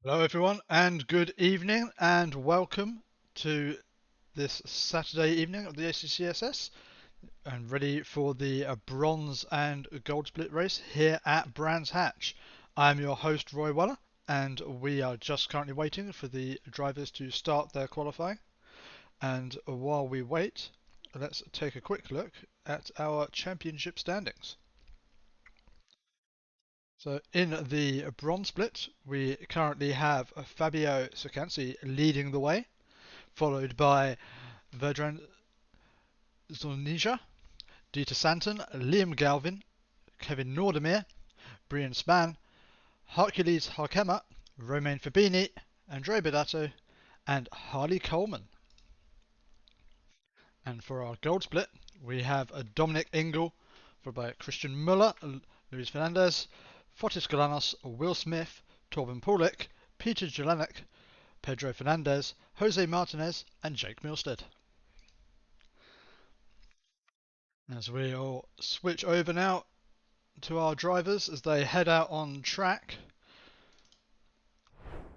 Hello everyone and good evening and welcome to this Saturday evening of the ACCSS and ready for the bronze and gold split race here at Brands Hatch. I'm your host Roy Weller and we are just currently waiting for the drivers to start their qualifying, and while we wait, let's take a quick look at our championship standings. So in the bronze split, we currently have Fabio Socansi leading the way, followed by Vedran Zornija, Dieter Santon, Liam Galvin, Kevin Nordemir, Brian Spann, Hercules Harkema, Romain Fabini, Andre Bedato, and Harley Coleman. And for our gold split, we have Dominic Ingle, followed by Christian Muller, Luis Fernandez, Fotis Galanos, Will Smith, Torben Paulik, Peter Jelenek, Pedro Fernandez, Jose Martinez, and Jake Milstead. As we all switch over now to our drivers as they head out on track.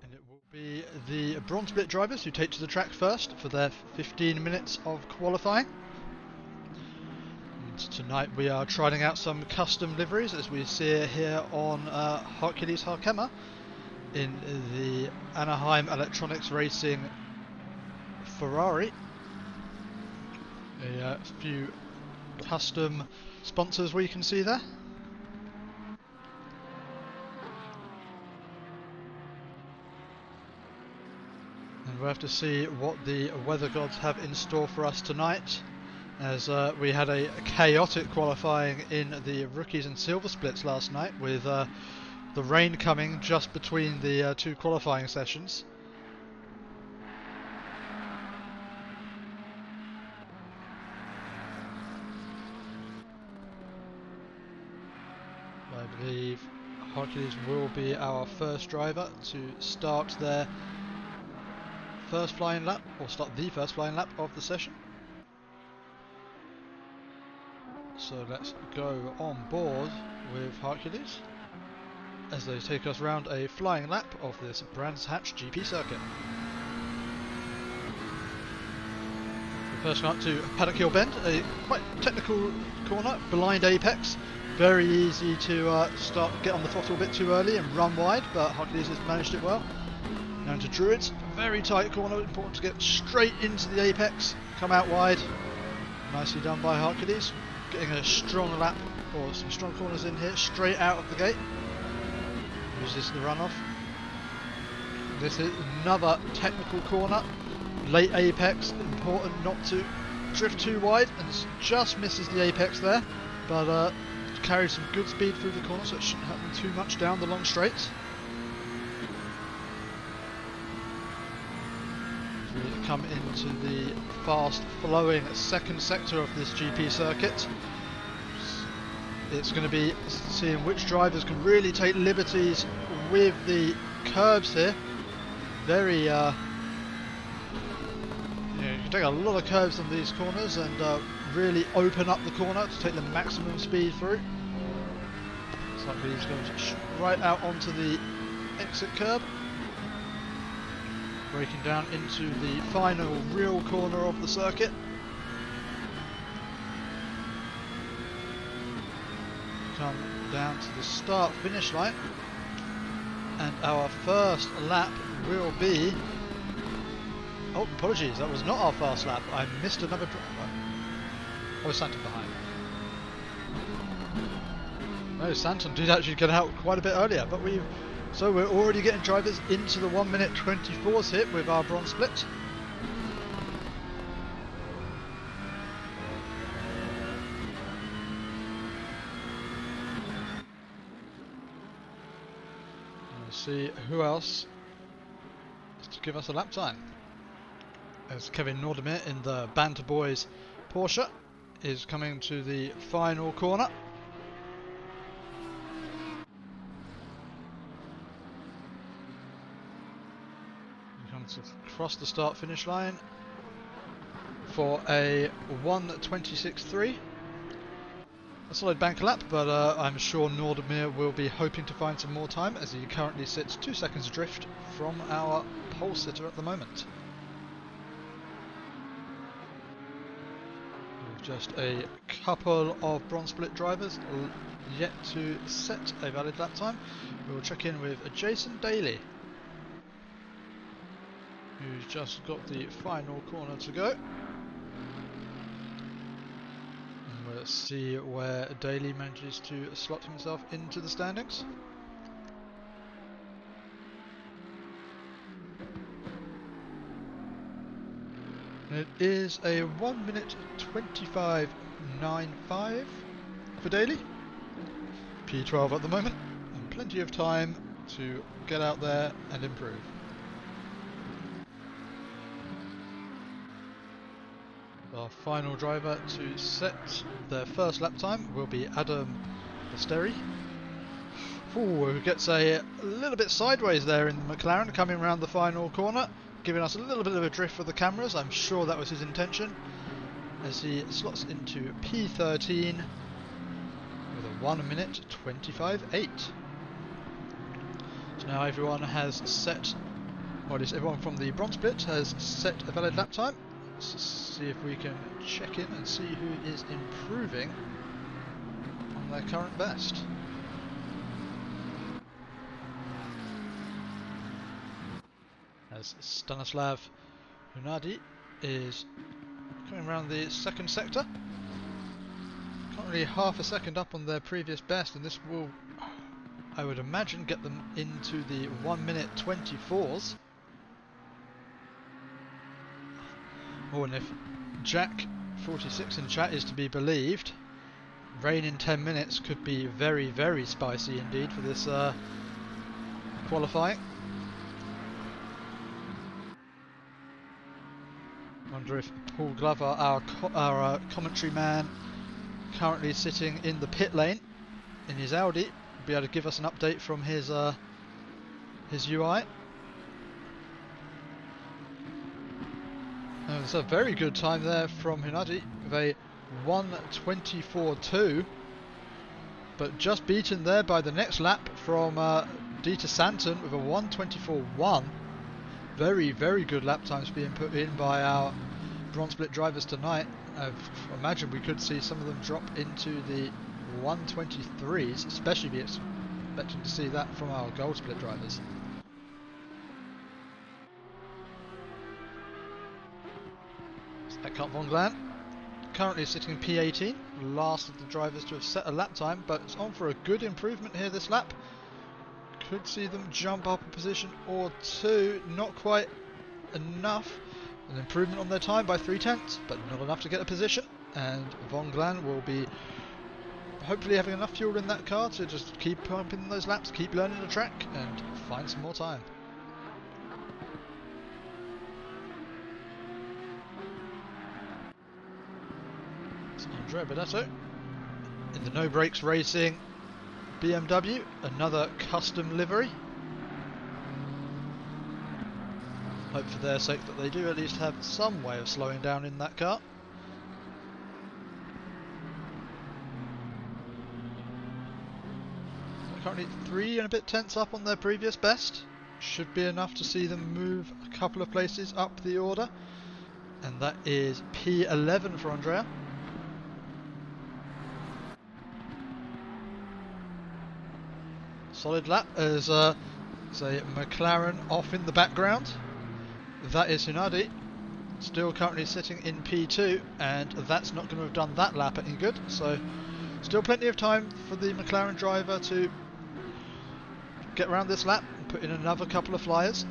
And it will be the bronze split drivers who take to the track first for their 15 minutes of qualifying. And tonight we are trying out some custom liveries as we see here on Hercules Harkema in the Anaheim Electronics Racing Ferrari. A few custom sponsors we can see there. And we'll have to see what the weather gods have in store for us tonight, as we had a chaotic qualifying in the rookies and silver splits last night with the rain coming just between the two qualifying sessions. I believe Hercules will be our first driver to start their first flying lap, or start the first flying lap of the session. So let's go on board with Hercules as they take us round a flying lap of this Brands Hatch GP circuit. The first one up to Paddock Hill Bend, a quite technical corner, blind apex. Very easy to get on the throttle a bit too early and run wide, but Hercules has managed it well. Down to Druids, very tight corner, important to get straight into the apex, come out wide. Nicely done by Hercules, getting a strong lap, or some strong corners in here, straight out of the gate. Uses the runoff. This is another technical corner, late apex, important not to drift too wide, and just misses the apex there, but carries some good speed through the corner, so it shouldn't happen too much down the long straights. We come into the fast flowing second sector of this GP circuit. It's going to be seeing which drivers can really take liberties with the curves here. Very you can take a lot of curves on these corners and really open up the corner to take the maximum speed through. Looks like he's going right out onto the exit curb, breaking down into the final real corner of the circuit. Come down to the start finish line, and our first lap will be, oh apologies, that was not our fast lap, I missed another driver. I was Santon behind. No, Santon did actually get out quite a bit earlier, but we're already getting drivers into the 1 minute 24s hit with our bronze split. See who else is to give us a lap time. As Kevin Nordemir in the Banter Boys Porsche is coming to the final corner. He comes across the start finish line for a 1:26.3. solid banker lap, but I'm sure Nordemir will be hoping to find some more time as he currently sits 2 seconds adrift from our pole sitter at the moment. With just a couple of bronze split drivers yet to set a valid lap time, we'll check in with Jason Daly, who's just got the final corner to go. Let's see where Daly manages to slot himself into the standings. And it is a 1 minute 25.95 for Daly. P12 at the moment, and plenty of time to get out there and improve. Our final driver to set their first lap time will be Adam Basteri, who gets a little bit sideways there in the McLaren, coming around the final corner, giving us a little bit of a drift for the cameras. I'm sure that was his intention, as he slots into P13 with a 1 minute 25.8. So now everyone has set, or at least everyone from the bronze split has set a valid lap time. Let's see if we can check in and see who is improving on their current best. As Stanislav Hunadi is coming around the second sector, currently half a second up on their previous best, and this will, I would imagine, get them into the 1 minute 24s. Oh, and if Jack46 in chat is to be believed, rain in 10 minutes could be very, very spicy indeed for this qualifying. Wonder if Paul Glover, our commentary man, currently sitting in the pit lane in his Audi, will be able to give us an update from his UI. It's a very good time there from Hunadi with a 1:24.2, but just beaten there by the next lap from Dieter Santon with a 1:24.1. Very, very good lap times being put in by our bronze split drivers tonight. I imagine we could see some of them drop into the 1:23s, especially be expecting to see that from our gold split drivers. Eckhart von Glan currently sitting in P18, last of the drivers to have set a lap time, but it's on for a good improvement here this lap. Could see them jump up a position or two, not quite enough. An improvement on their time by 3/10, but not enough to get a position, and von Glan will be hopefully having enough fuel in that car to just keep pumping those laps, keep learning the track, and find some more time. Andrea Benedetto in the No Brakes Racing BMW, another custom livery. Hope for their sake that they do at least have some way of slowing down in that car. Currently 3 and a bit tenths up on their previous best. Should be enough to see them move a couple of places up the order, and that is P11 for Andrea. Solid lap as say McLaren off in the background. That is Hunadi, still currently sitting in P2, and that's not going to have done that lap any good. So still plenty of time for the McLaren driver to get around this lap and put in another couple of flyers.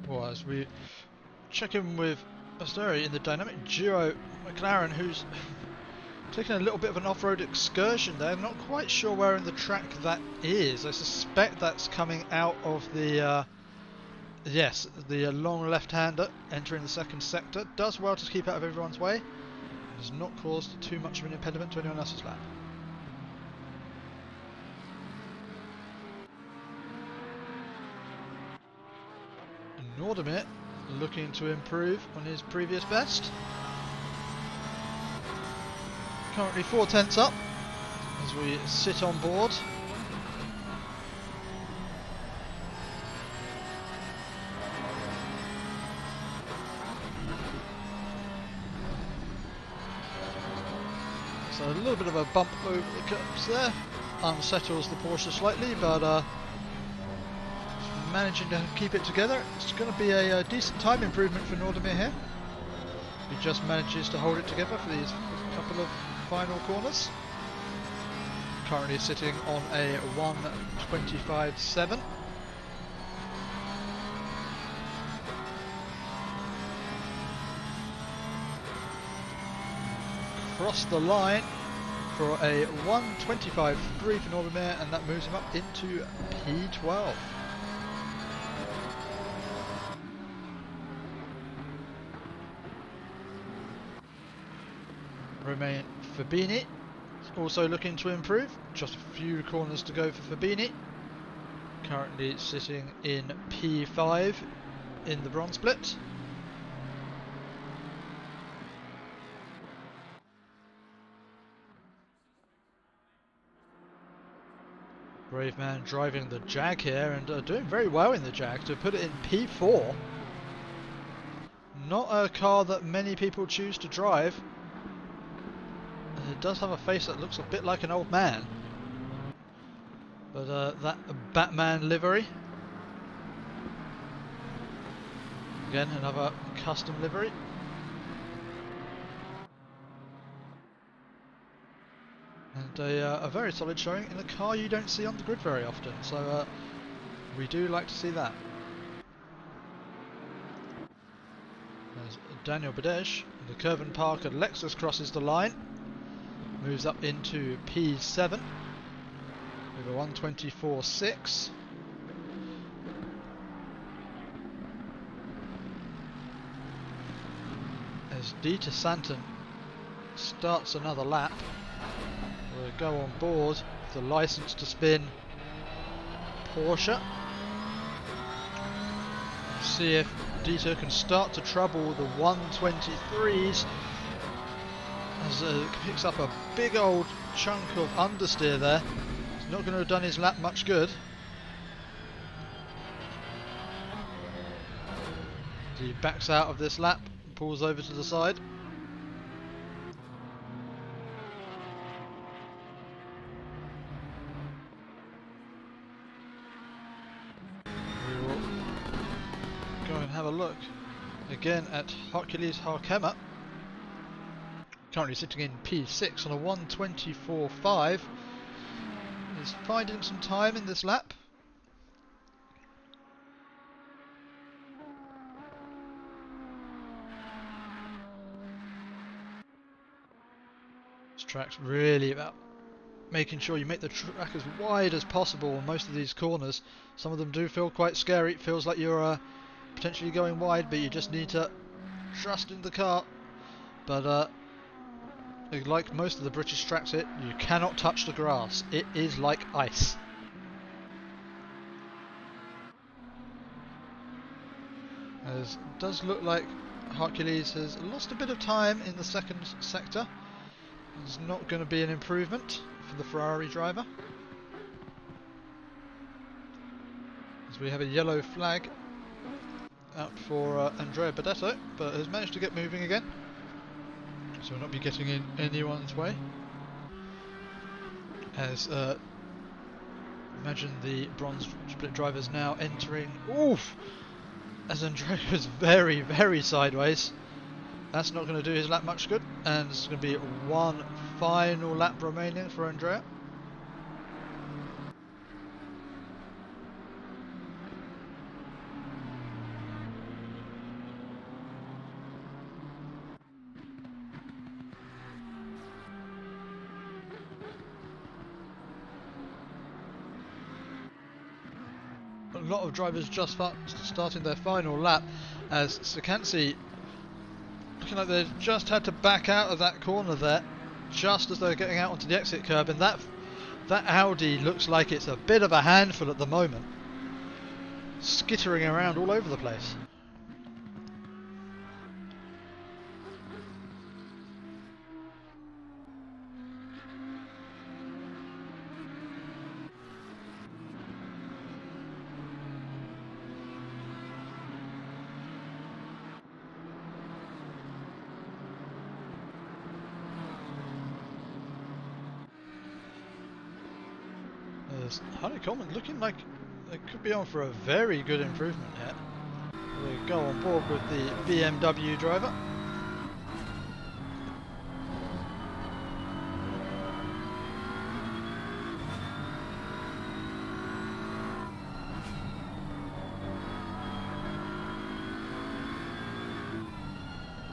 Well, as we check in with Asteri in the dynamic duo McLaren, who's taking a little bit of an off-road excursion there. I'm not quite sure where in the track that is. I suspect that's coming out of the yes, the long left-hander entering the second sector. Does well to keep out of everyone's way. Has not caused too much of an impediment to anyone else's lap. Nordemir looking to improve on his previous best. Currently 4/10 up as we sit on board. So a little bit of a bump over the curbs there, unsettles the Porsche slightly, but managing to keep it together. It's going to be a decent time improvement for Nordemir here. He just manages to hold it together for these couple of final corners. Currently sitting on a 1:25.7. Cross the line for a 1:25.3 for Nordemir, and that moves him up into P12. Romain Fabini also looking to improve. Just a few corners to go for Fabini. Currently sitting in P5 in the bronze split. Brave man driving the Jag here and doing very well in the Jag to put it in P4. Not a car that many people choose to drive. It does have a face that looks a bit like an old man. But that Batman livery. Again, another custom livery. And a very solid showing in a car you don't see on the grid very often. So we do like to see that. There's Daniel Badej. The Curvin Parker Lexus crosses the line. Moves up into P7 with a 1:24.6. As Dieter Santon starts another lap, we'll go on board with the license to spin Porsche. See if Dieter can start to trouble the 1:23s. As picks up a big old chunk of understeer there. It's not going to have done his lap much good. He backs out of this lap and pulls over to the side. We will go and have a look again at Hercules Harkema. Currently sitting in P6 on a 1:24.5. He's finding some time in this lap. This track's really about making sure you make the track as wide as possible on most of these corners. Some of them do feel quite scary. It feels like you're potentially going wide, but you just need to trust in the car. But like most of the British tracks, you cannot touch the grass. It is like ice. As it does look like Hercules has lost a bit of time in the second sector. It's not going to be an improvement for the Ferrari driver. As we have a yellow flag out for Andrea Benedetto, but has managed to get moving again. So we'll not be getting in anyone's way. As imagine the bronze split drivers now entering. Oof! As Andrea goes very, very sideways. That's not going to do his lap much good, and it's going to be one final lap remaining for Andrea. A lot of drivers just starting their final lap, as Sakansi looking like they've just had to back out of that corner there just as they're getting out onto the exit curb, and that Audi looks like it's a bit of a handful at the moment, skittering around all over the place. There's Honey Coleman looking like they could be on for a very good improvement here. We go on board with the BMW driver.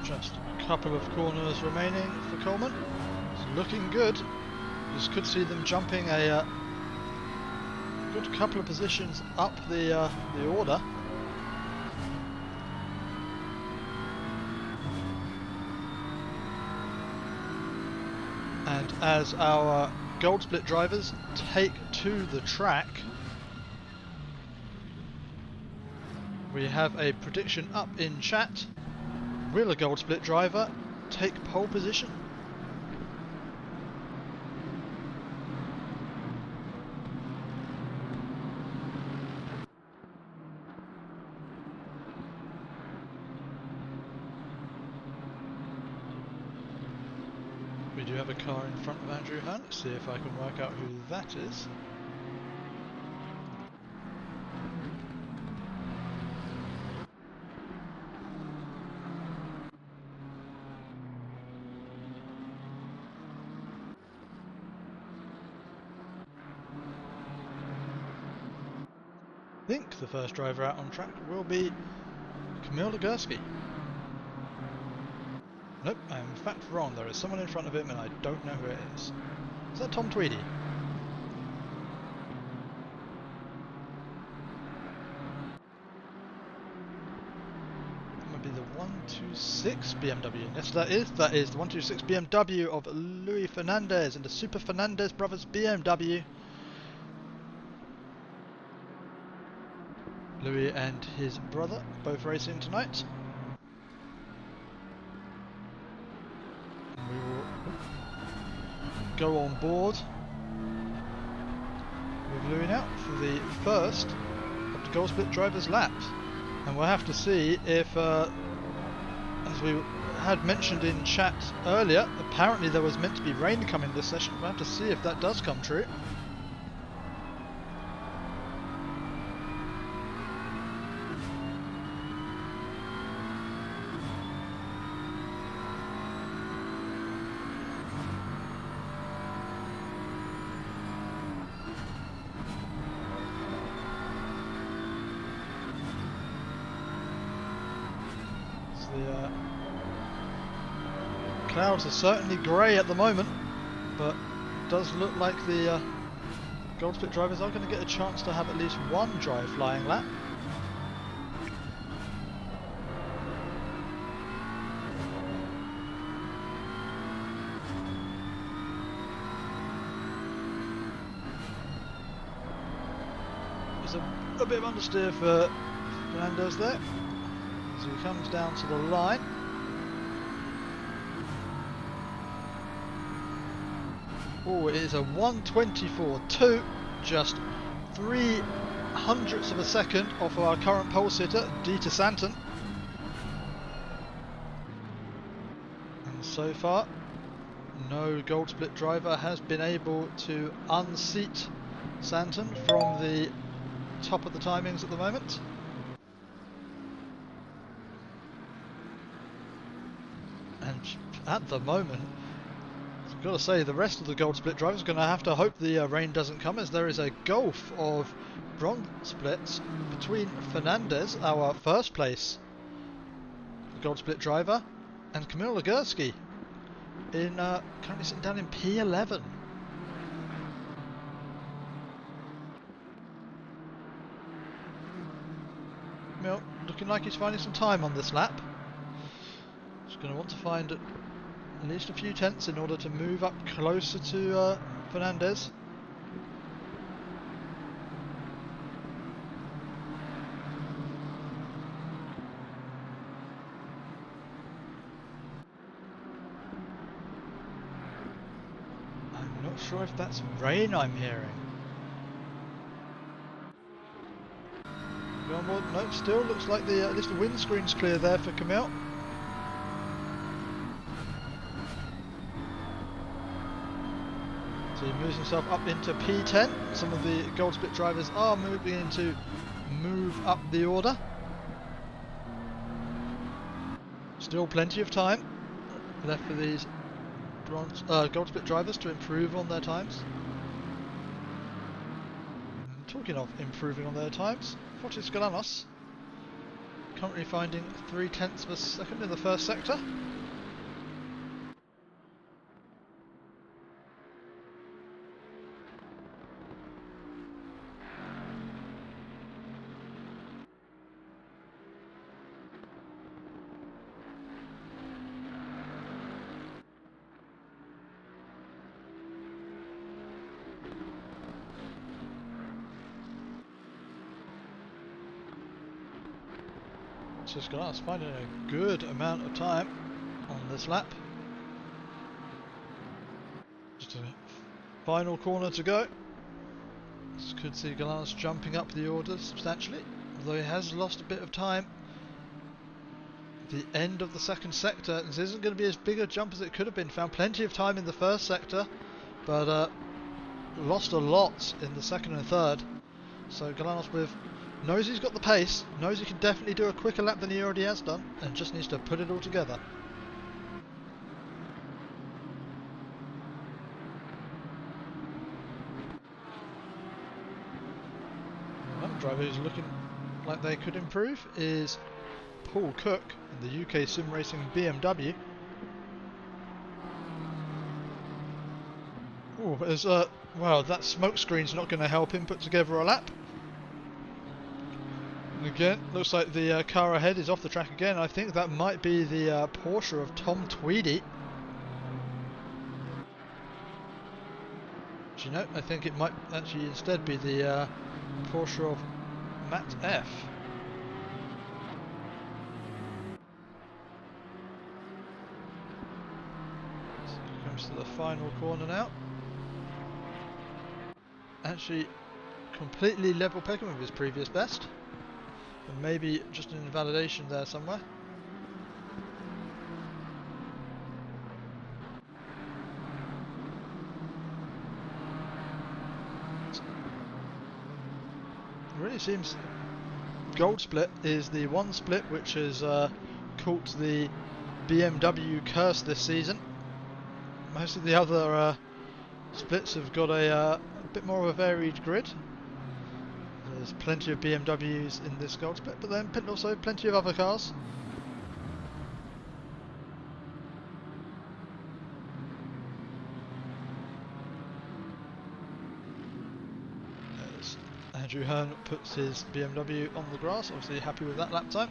Just a couple of corners remaining for Coleman. It's looking good. Just could see them jumping a good couple of positions up the order. And as our gold split drivers take to the track, we have a prediction up in chat. Will a gold split driver take pole position? We do have a car in front of Andrew Hunt. Let's see if I can work out who that is. I think the first driver out on track will be Kamil Legursky. Nope, I am in fact wrong. There is someone in front of him and I don't know who it is. Is that Tom Tweedy? That might be the 126 BMW. Yes, that is the 126 BMW of Louis Fernandez and the Super Fernandez Brothers BMW. Louis and his brother both racing tonight. And we will go on board with Louis now for the first of the gold split drivers' laps. And we'll have to see if, as we had mentioned in chat earlier, apparently there was meant to be rain coming this session. We'll have to see if that does come true. The clouds are certainly grey at the moment, but it does look like the gold split drivers are going to get a chance to have at least one dry flying lap. There's a bit of understeer for Fernandez there. So he comes down to the line. Oh, it is a 1:24.2, just 0.03 of a second off our current pole sitter, Dieter Santon. And so far, no gold split driver has been able to unseat Santon from the top of the timings at the moment. And at the moment, I've got to say, the rest of the gold split drivers are going to have to hope the rain doesn't come, as there is a gulf of bronze splits between Fernandez, our first place gold split driver, and Kamil Legursky, in currently sitting down in P11. Kamil looking like he's finding some time on this lap. He's going to want to find at least a few tenths in order to move up closer to Fernandez. I'm not sure if that's rain I'm hearing. Go on board. No, still looks like the at least the windscreen's clear there for Kamil. So he moves himself up into P10. Some of the gold split drivers are moving to move up the order. Still plenty of time left for these gold split drivers to improve on their times. And talking of improving on their times, Fotis Galanos currently finding 0.3 of a second in the first sector. Just Glass finding a good amount of time on this lap. Just a final corner to go. This could see Glass jumping up the order substantially, although he has lost a bit of time. The end of the second sector, this isn't going to be as big a jump as it could have been. Found plenty of time in the first sector, but lost a lot in the second and third. So Galanos knows he's got the pace, knows he can definitely do a quicker lap than he already has done, and just needs to put it all together. Another driver who's looking like they could improve is Paul Cook in the UK Sim Racing BMW. Oh, wow, that smoke screen's not going to help him put together a lap. Again, looks like the car ahead is off the track again. I think that might be the Porsche of Tom Tweedy. Do you know, I think it might actually instead be the Porsche of Matt F. So he comes to the final corner now. Actually, completely level pegging with his previous best. And maybe just an invalidation there somewhere. It really seems gold split is the one split which has caught the BMW curse this season. Most of the other splits have got a bit more of a varied grid. There's plenty of BMWs in this gold split, but then also plenty of other cars. As Andrew Hearn puts his BMW on the grass, obviously happy with that lap time.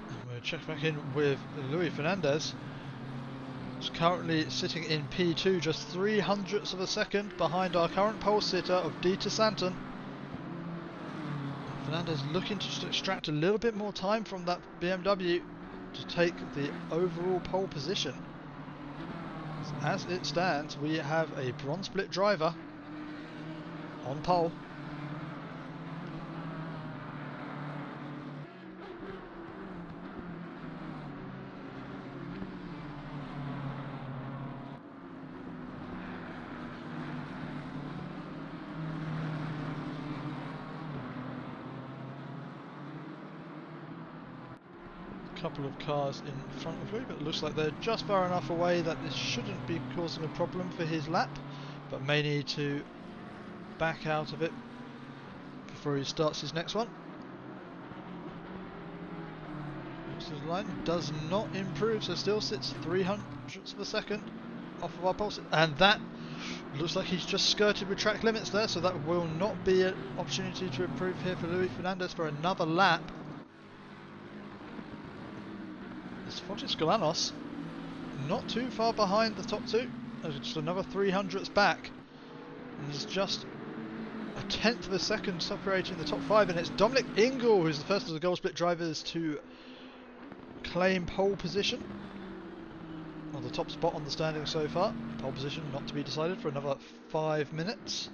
And we'll check back in with Luis Fernandez. It's currently sitting in P2, just 0.03 of a second behind our current pole sitter of Dieter Santon. Fernandez looking to just extract a little bit more time from that BMW to take the overall pole position. As it stands, we have a bronze split driver on pole. Couple of cars in front of Louis, but it looks like they're just far enough away that this shouldn't be causing a problem for his lap, but may need to back out of it before he starts his next one. His line does not improve, so still sits 0.03 of a second off of our pulse, and that looks like he's just skirted with track limits there, so that will not be an opportunity to improve here for Luis Fernandez for another lap. Fotis Galanos not too far behind the top two, just another 0.03 back, and there's just 0.1 of a second separating the top five, and it's Dominic Ingle who's the first of the gold split drivers to claim pole position, or the top spot on the standings so far. Pole position not to be decided for another 5 minutes.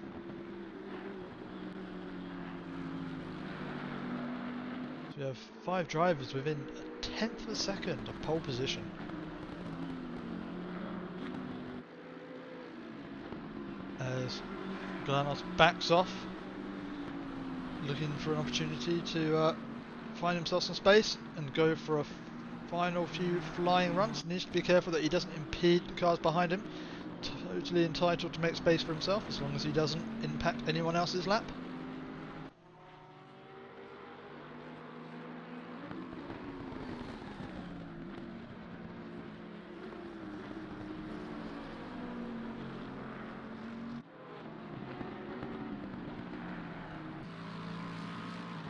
So We have 5 drivers within a tenth of a second of pole position. As Glanos backs off, looking for an opportunity to find himself some space and go for a final few flying runs. Needs to be careful that he doesn't impede the cars behind him. Totally entitled to make space for himself as long as he doesn't impact anyone else's lap.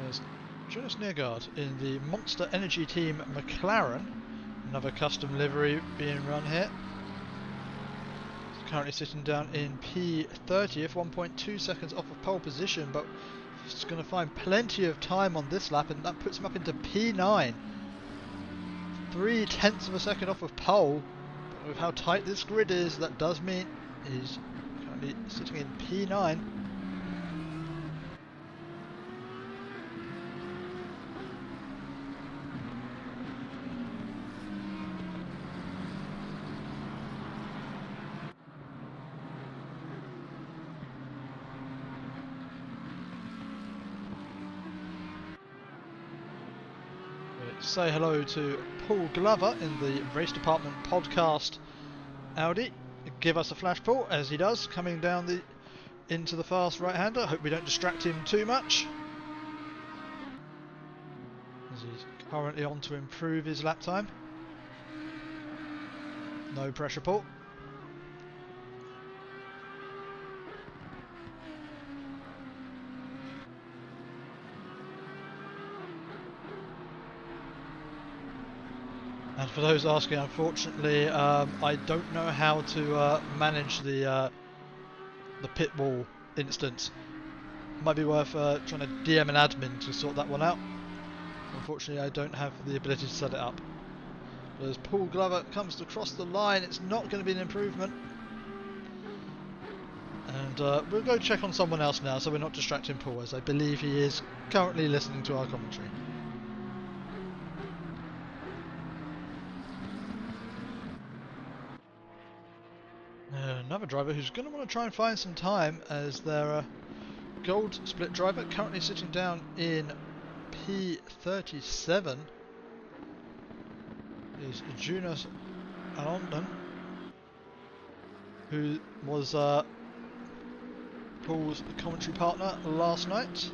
There's Jonas Neergaard in the Monster Energy Team McLaren, another custom livery being run here. He's currently sitting down in P30th, 1.2 seconds off of pole position, but he's going to find plenty of time on this lap, and that puts him up into P9. 0.3 of a second off of pole. But with how tight this grid is, that does mean he's currently sitting in P9. Say hello to Paul Glover in the Race Department podcast Audi. Give us a flash, Paul, as he does, coming down into the fast right-hander. Hope we don't distract him too much, as he's currently on to improve his lap time. No pressure, Paul. And for those asking, unfortunately, I don't know how to manage the pit wall instance. Might be worth trying to DM an admin to sort that one out. Unfortunately, I don't have the ability to set it up. But as Paul Glover comes to cross the line, it's not going to be an improvement. And we'll go check on someone else now, so we're not distracting Paul, as I believe he is currently listening to our commentary. Another driver who's going to want to try and find some time, as their gold split driver currently sitting down in P37 is Jonas Alondon, who was Paul's commentary partner last night.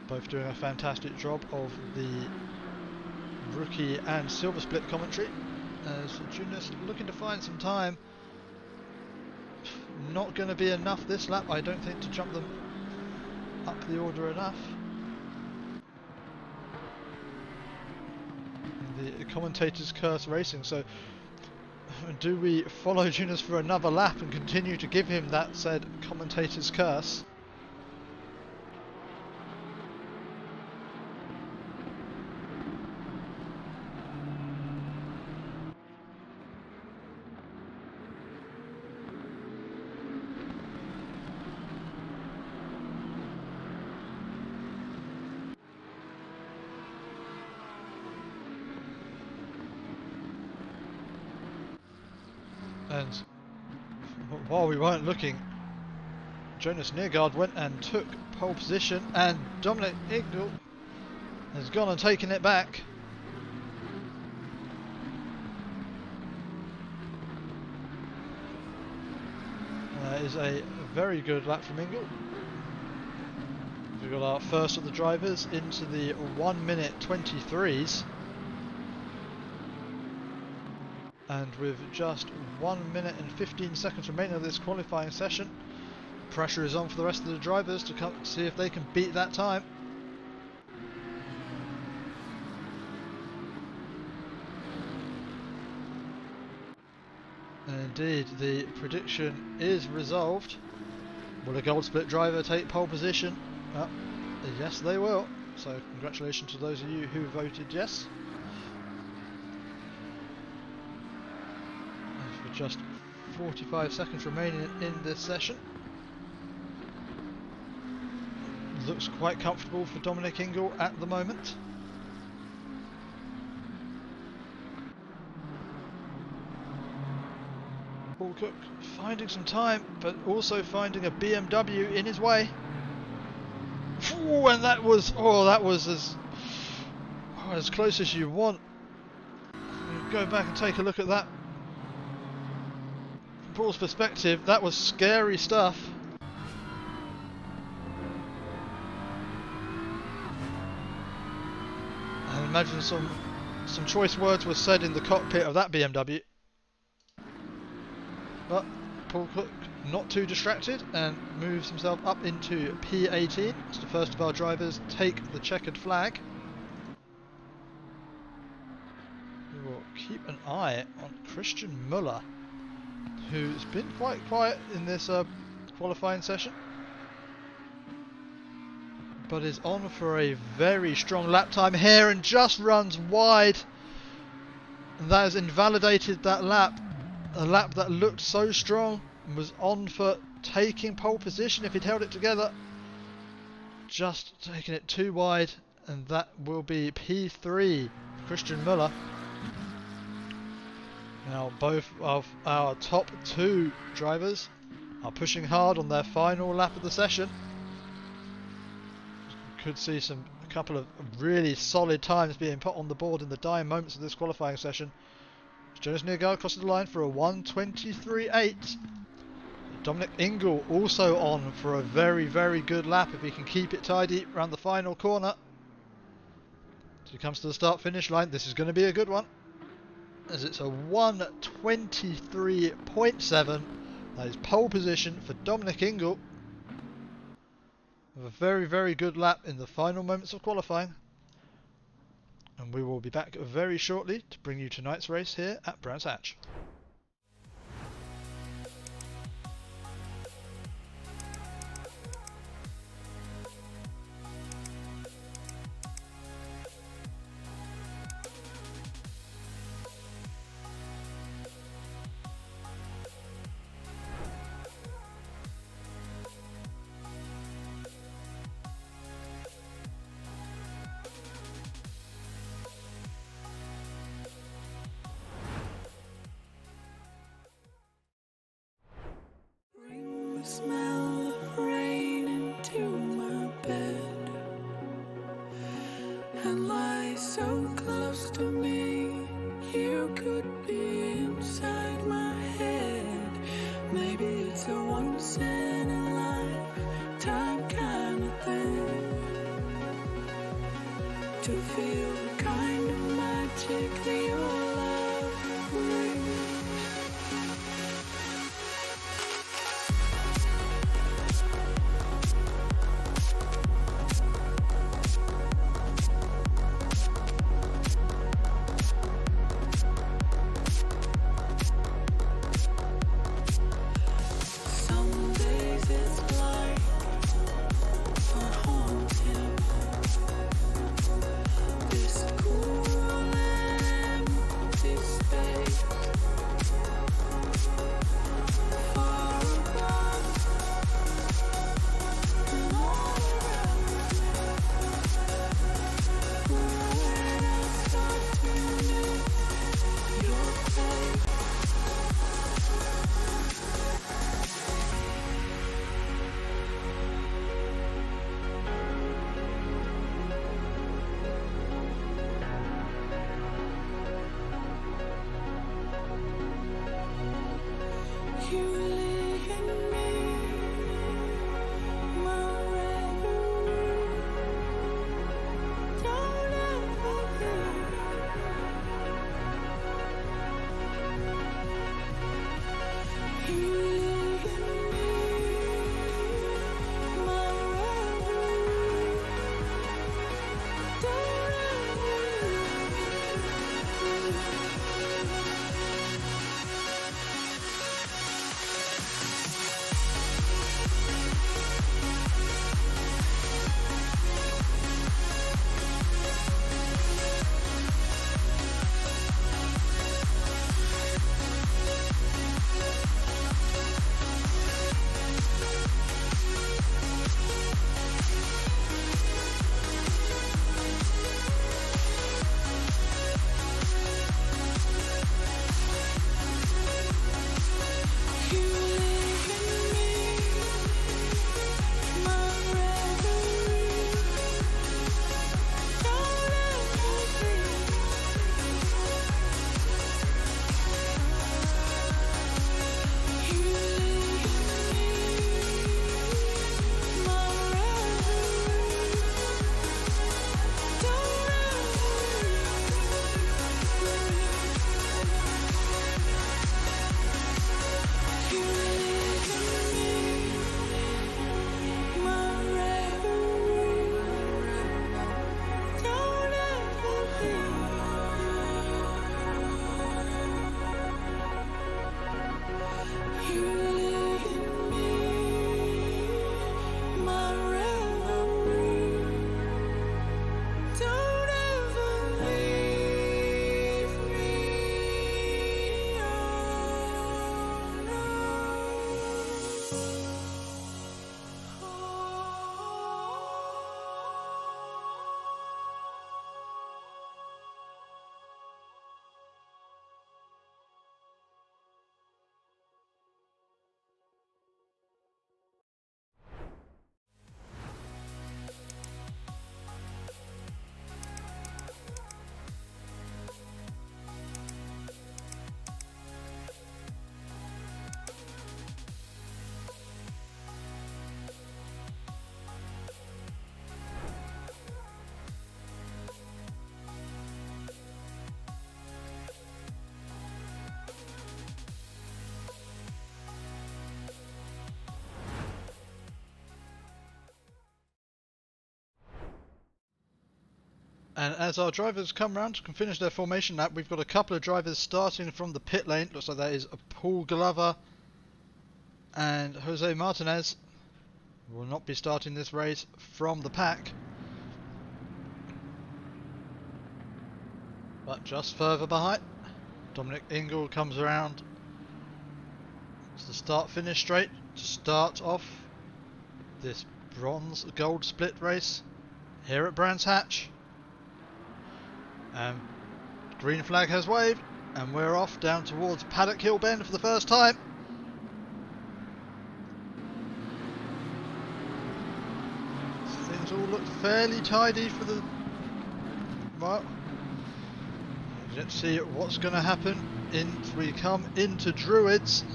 Both doing a fantastic job of the rookie and silver split commentary. As Jonas looking to find some time. Not going to be enough this lap, I don't think, to jump them up the order enough. The commentators curse racing, so do we follow Jonas for another lap and continue to give him that said commentator's curse? And while we weren't looking, Jonas Neergaard went and took pole position, and Dominic Ignal has gone and taken it back. That is a very good lap from Ingle. We've got our first of the drivers into the 1 minute 23s. And with just 1 minute and 15 seconds remaining of this qualifying session, pressure is on for the rest of the drivers to come see if they can beat that time. And indeed, the prediction is resolved. Will a gold split driver take pole position? Yes, they will. So congratulations to those of you who voted yes. Just 45 seconds remaining in this session. looks quite comfortable for Dominic Ingle at the moment. Paul Cook finding some time, but also finding a BMW in his way. Ooh, and that was as close as you want. You go back and take a look at that. From Paul's perspective, that was scary stuff. I imagine some choice words were said in the cockpit of that BMW. But Paul Cook not too distracted and moves himself up into P18. It's the first of our drivers take the checkered flag. We will keep an eye on Christian Muller, who's been quite quiet in this qualifying session, but is on for a very strong lap time here and just runs wide. And that has invalidated that lap. A lap that looked so strong and was on for taking pole position if he'd held it together. Just taking it too wide, and that will be P3 Christian Muller. Now both of our top two drivers are pushing hard on their final lap of the session. Could see a couple of really solid times being put on the board in the dying moments of this qualifying session. Jonas Niergaard crosses the line for a 1:23.8. Dominic Ingle also on for a very, very good lap if he can keep it tidy around the final corner. So he comes to the start-finish line. This is going to be a good one, as it's a 1:23.7. That is pole position for Dominic Ingle. With a very, very good lap in the final moments of qualifying. And we will be back very shortly to bring you tonight's race here at Brands Hatch. Smell of rain into my bed and lie so close to me. You could be inside my head. Maybe it's a once in a lifetime kind of thing to feel the kind of magic that your love brings. This cool empty space And as our drivers come round and finish their formation lap, we've got a couple of drivers starting from the pit lane. Looks like that is Paul Glover and Jose Martinez. Will not be starting this race from the pack, but just further behind. Dominic Ingle comes around to the start-finish straight to start off this bronze-gold split race here at Brands Hatch. Green flag has waved, and we're off down towards Paddock Hill Bend for the first time. Things all look fairly tidy for the... Well, let's see what's going to happen as we come into Druids.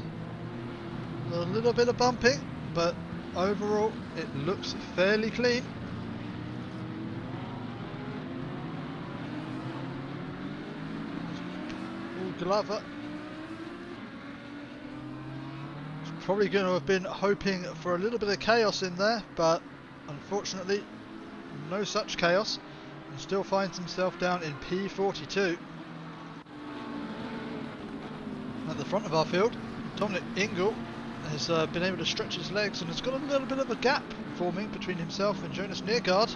A little bit of bumping, but overall it looks fairly clean. Glover is probably going to have been hoping for a little bit of chaos in there, but unfortunately no such chaos, and still finds himself down in P42. At the front of our field, Dominic Ingle has been able to stretch his legs and has got a little bit of a gap forming between himself and Jonas Neergaard.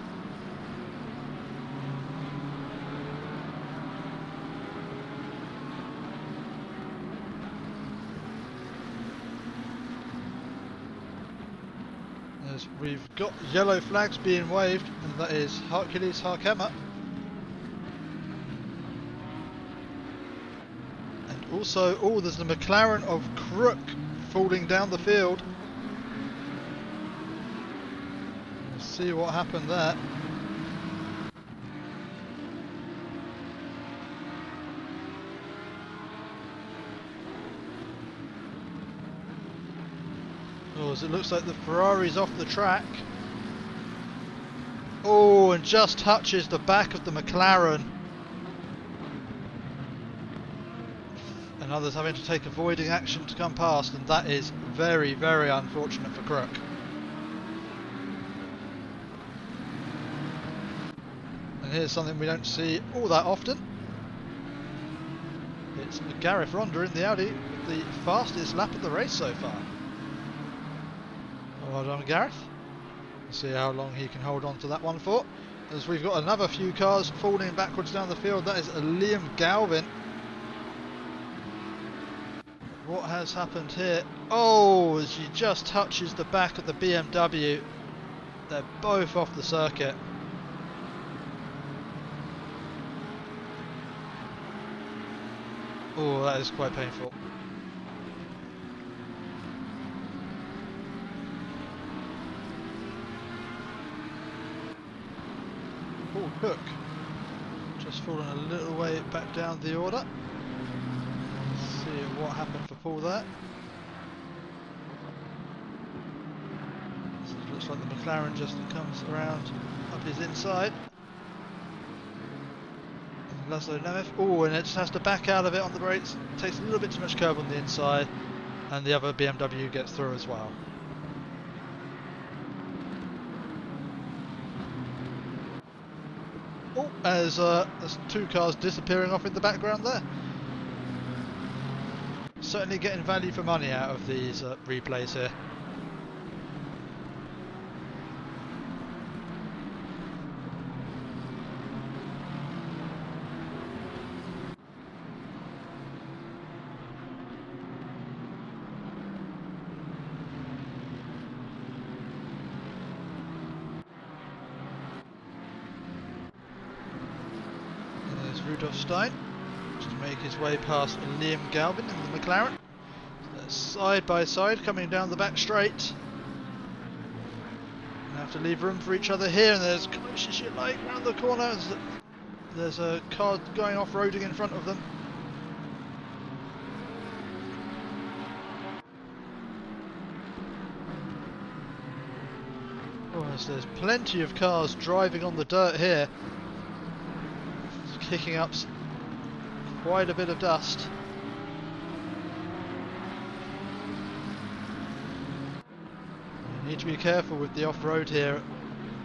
As we've got yellow flags being waved, and that is Hercules Harkema. And also, oh, there's the McLaren of Crook falling down the field. Let's see what happened there. Oh, as it looks like the Ferrari's off the track. Oh, and just touches the back of the McLaren. And others having to take avoiding action to come past, and that is very, very unfortunate for Crook. And here's something we don't see all that often. It's Gareth Ronda in the Audi with the fastest lap of the race so far. Well done, Gareth. Let's see how long he can hold on to that one for. As we've got another few cars falling backwards down the field. That is Liam Galvin. What has happened here? Oh, as he just touches the back of the BMW. They're both off the circuit. Oh, that is quite painful. Paul Cook just fallen a little way back down the order. Let's see what happened for Paul there. So it looks like the McLaren just comes around up his inside. And Laszlo Nemeth, oh, and it just has to back out of it on the brakes. It takes a little bit too much curb on the inside, and the other BMW gets through as well. Oh, as there's two cars disappearing off in the background there. Certainly getting value for money out of these replays here. Rudolf Stein just to make his way past Liam Galvin in the McLaren. So they're side by side coming down the back straight. They have to leave room for each other here, and there's close as you like round the corner. There's a car going off-roading in front of them. Oh, there's plenty of cars driving on the dirt here. Kicking up quite a bit of dust. You need to be careful with the off-road here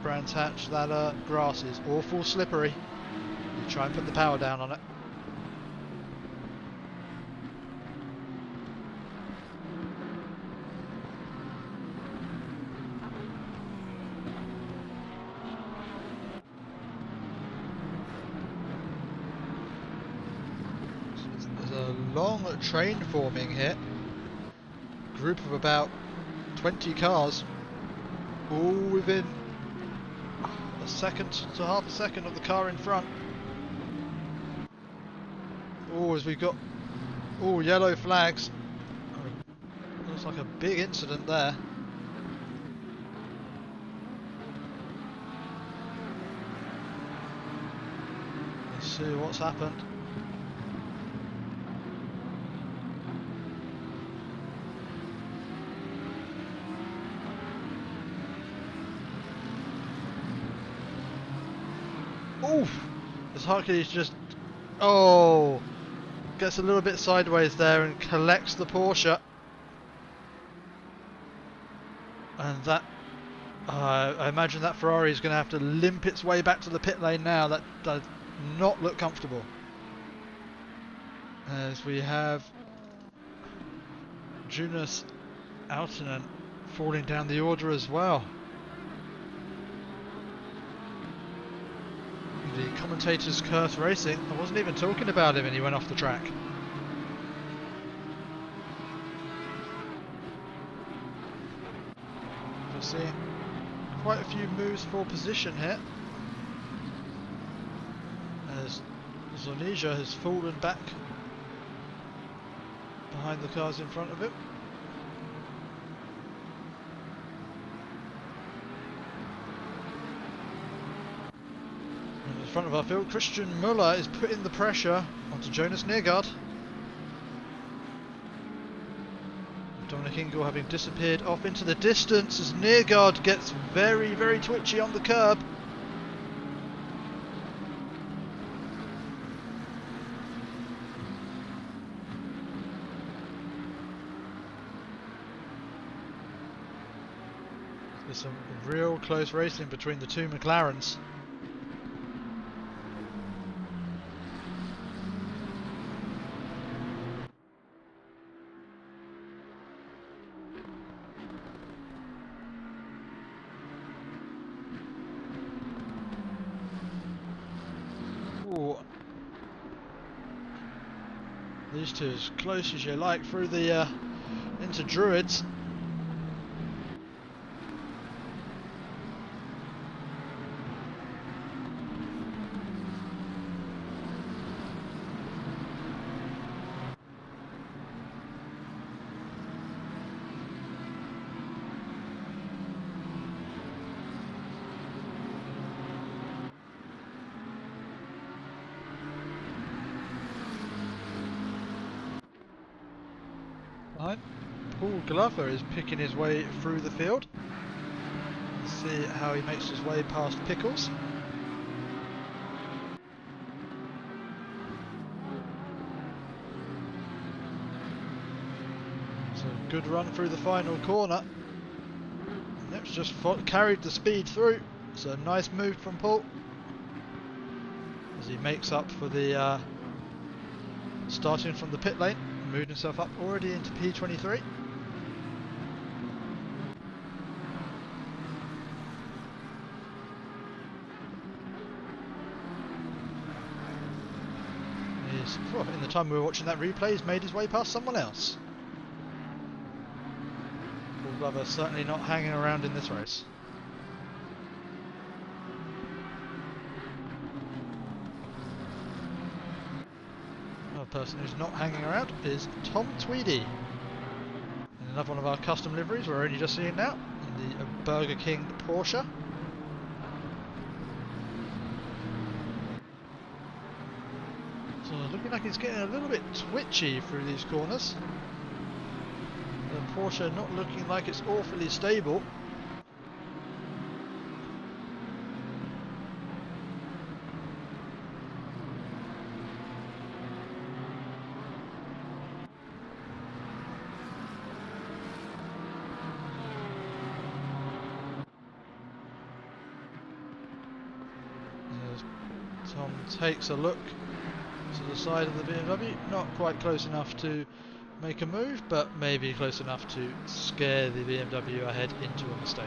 Brands Hatch, that grass is awful slippery. You try and put the power down on it. There's a long train forming here. Group of about 20 cars, all within a second to half a second of the car in front. Oh, as we've got all yellow flags. Looks like a big incident there. Let's see what's happened. Oof! As Hercules just, gets a little bit sideways there and collects the Porsche. And that, I imagine that Ferrari is going to have to limp its way back to the pit lane now. That does not look comfortable. As we have Jonas Aaltonen falling down the order as well. The commentator's curse racing. I wasn't even talking about him and he went off the track. We're seeing quite a few moves for position here. As Zornija has fallen back behind the cars in front of him. In front of our field, Christian Muller is putting the pressure onto Jonas Neergaard. Dominic Ingle having disappeared off into the distance as Neergaard gets very, very twitchy on the curb. There's some real close racing between the two McLarens. These two as close as you like through the into Druids. Paul Glover is picking his way through the field. Let's see how he makes his way past Pickles. So good run through the final corner. Nips just carried the speed through. So nice move from Paul as he makes up for the starting from the pit lane. Moved himself up already into P23. In the time we were watching that replay, he's made his way past someone else. Paul Glover certainly not hanging around in this race. Another person who's not hanging around is Tom Tweedy. In another one of our custom liveries we're only just seeing now, in the Burger King Porsche. So looking like he's getting a little bit twitchy through these corners. The Porsche not looking like it's awfully stable. Tom takes a look to the side of the BMW, not quite close enough to make a move, but maybe close enough to scare the BMW ahead into a mistake.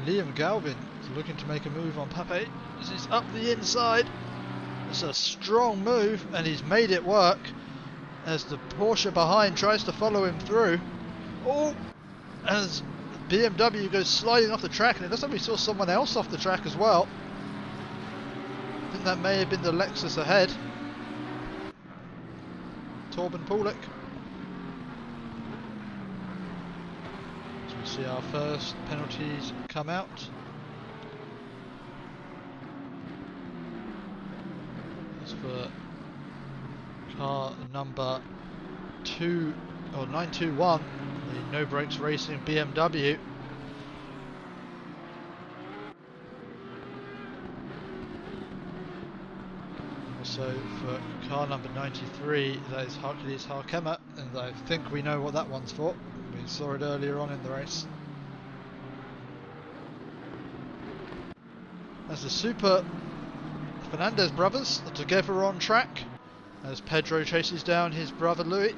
Liam Galvin is looking to make a move on Pape as he's up the inside. It's a strong move and he's made it work as the Porsche behind tries to follow him through. Oh, as the BMW goes sliding off the track, and it looks like we saw someone else off the track as well. I think that may have been the Lexus ahead. Torben Paulik. As we see our first penalties come out. That's for car number 921, the No Brakes Racing BMW. Also for car number 93, that is Hercules Harkema, and I think we know what that one's for. We saw it earlier on in the race. As the Super Fernandez brothers are together on track, as Pedro chases down his brother Louis.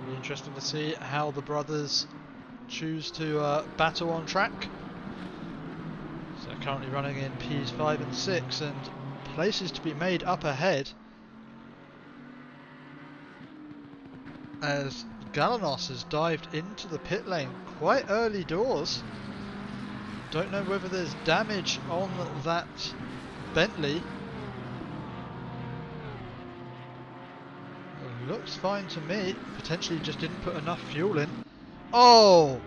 Be interesting to see how the brothers choose to battle on track. So they're currently running in Ps 5 and 6, and places to be made up ahead as Galanos has dived into the pit lane quite early doors. Don't know whether there's damage on that Bentley. It looks fine to me. Potentially just didn't put enough fuel in. Oh!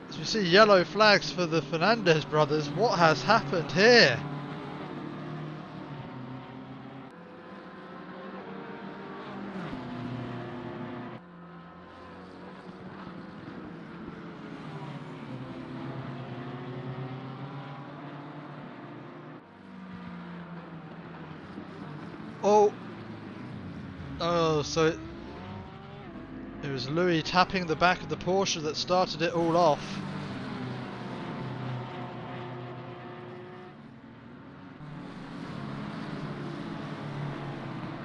As we see yellow flags for the Fernandez brothers, what has happened here? Oh, so it was Louis tapping the back of the Porsche that started it all off.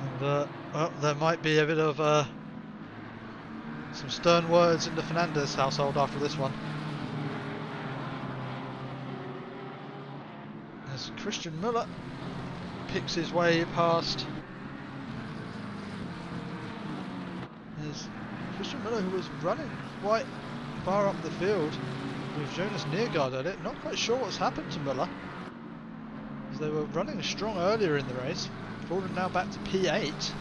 And well, there might be a bit of some stern words in the Fernandez household after this one. As Christian Müller picks his way past. There's Christian Müller, who was running quite far up the field with Jonas Neergaard at it. Not quite sure what's happened to Müller, as they were running strong earlier in the race. Fallen now back to P8.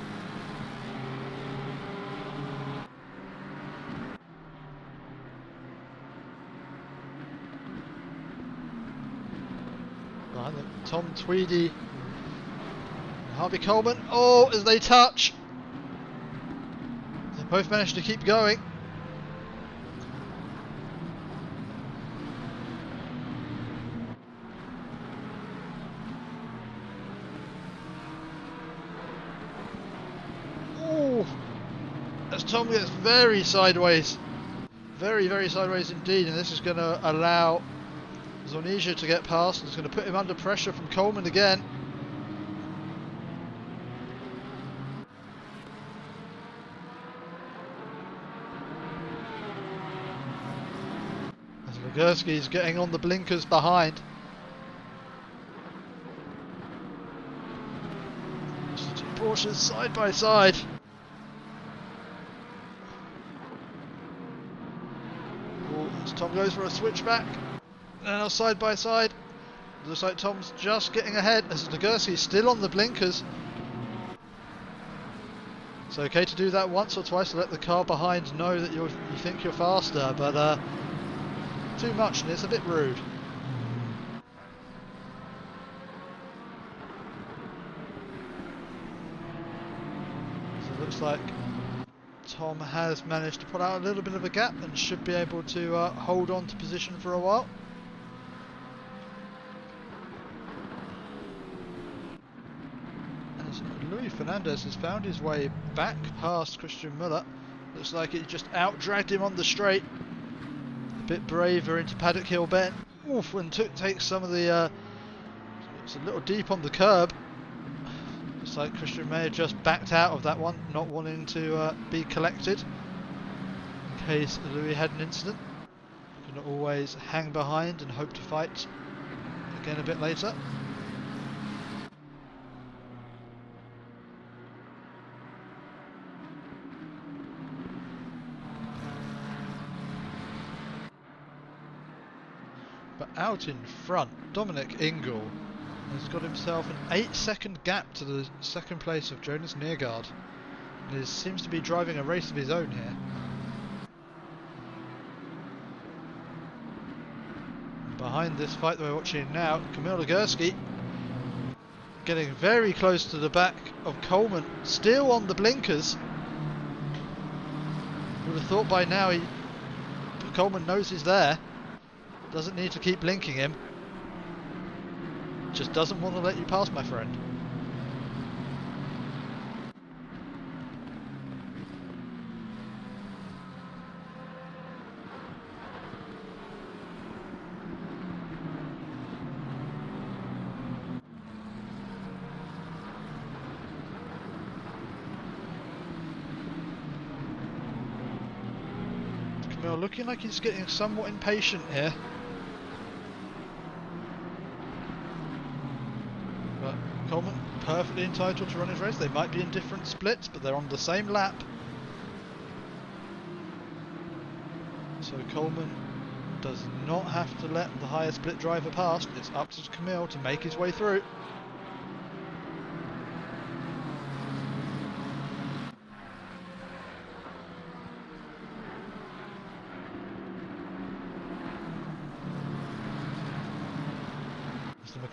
Behind them, Tom Tweedy and Harvey Coleman. Oh, as they touch. They both managed to keep going. Oh, as Tom gets very sideways. Very, very sideways indeed, and this is going to allow Zornesia to get past, and it's going to put him under pressure from Coleman again. As Legursky's getting on the blinkers behind. Just the two Porsches side by side. As Tom goes for a switchback. Now side by side. Looks like Tom's just getting ahead as Legursky's still on the blinkers. It's okay to do that once or twice to let the car behind know that you think you're faster, but too much and it's a bit rude. So it looks like Tom has managed to put out a little bit of a gap and should be able to hold on to position for a while. As Luis Fernandez has found his way back past Christian Müller. Looks like it just out-dragged him on the straight. A bit braver into Paddock Hill Bend. Oof, and takes some of the... it's a little deep on the curb. Looks like Christian may have just backed out of that one, not wanting to be collected. In case Louis had an incident. You can always hang behind and hope to fight again a bit later. But out in front, Dominic Ingle has got himself an 8-second gap to the second place of Jonas Neergaard. He seems to be driving a race of his own here. And behind this fight that we're watching now, Kamil Legursky getting very close to the back of Coleman, still on the blinkers. Would have thought by now Coleman knows he's there. Doesn't need to keep blinking him. Just doesn't want to let you pass, my friend. Camille looking like he's getting somewhat impatient here. Coleman perfectly entitled to run his race. They might be in different splits, but they're on the same lap. So Coleman does not have to let the higher split driver past. It's up to Camille to make his way through.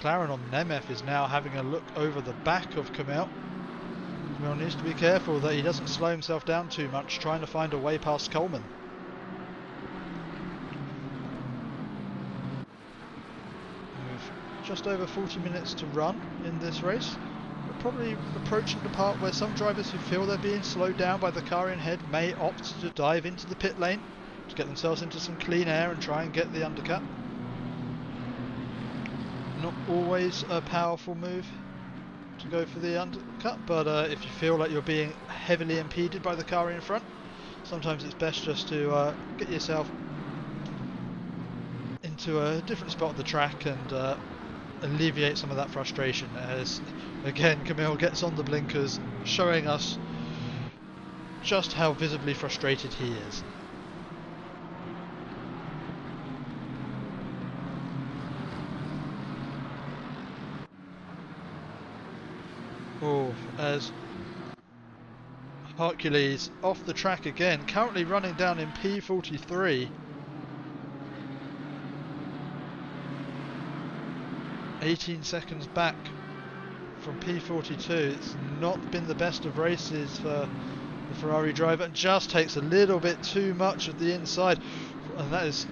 McLaren on Nemeth is now having a look over the back of Camille. Camille needs to be careful that he doesn't slow himself down too much trying to find a way past Coleman. With just over 40 minutes to run in this race, we're probably approaching the part where some drivers who feel they're being slowed down by the car in head may opt to dive into the pit lane to get themselves into some clean air and try and get the undercut. Not always a powerful move to go for the undercut, but if you feel like you're being heavily impeded by the car in front, sometimes it's best just to get yourself into a different spot of the track and alleviate some of that frustration, as again Camille gets on the blinkers, showing us just how visibly frustrated he is. Oh, as Hercules off the track again, currently running down in P43. 18 seconds back from P42. It's not been the best of races for the Ferrari driver, and just takes a little bit too much of the inside. And that is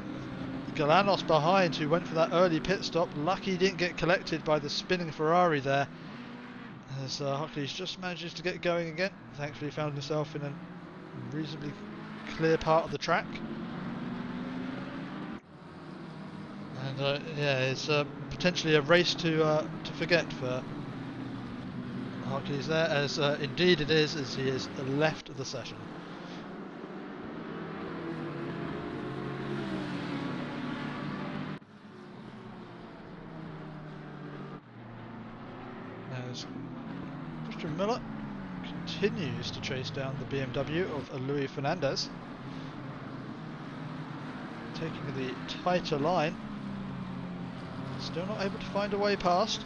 Galanos behind, who went for that early pit stop. Lucky he didn't get collected by the spinning Ferrari there. As Hercules just manages to get going again. Thankfully found himself in a reasonably clear part of the track. And yeah, it's potentially a race to forget for Hercules there, as indeed it is, as he is left of the session. As Christian Müller continues to chase down the BMW of Luis Fernandez, taking the tighter line, still not able to find a way past.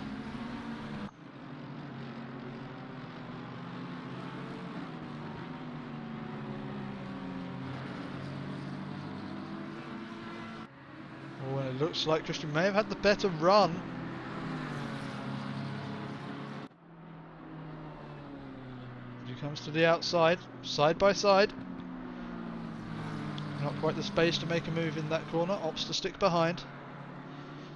Oh, and it looks like Christian may have had the better run. Comes to the outside, side by side. Not quite the space to make a move in that corner, opts to stick behind.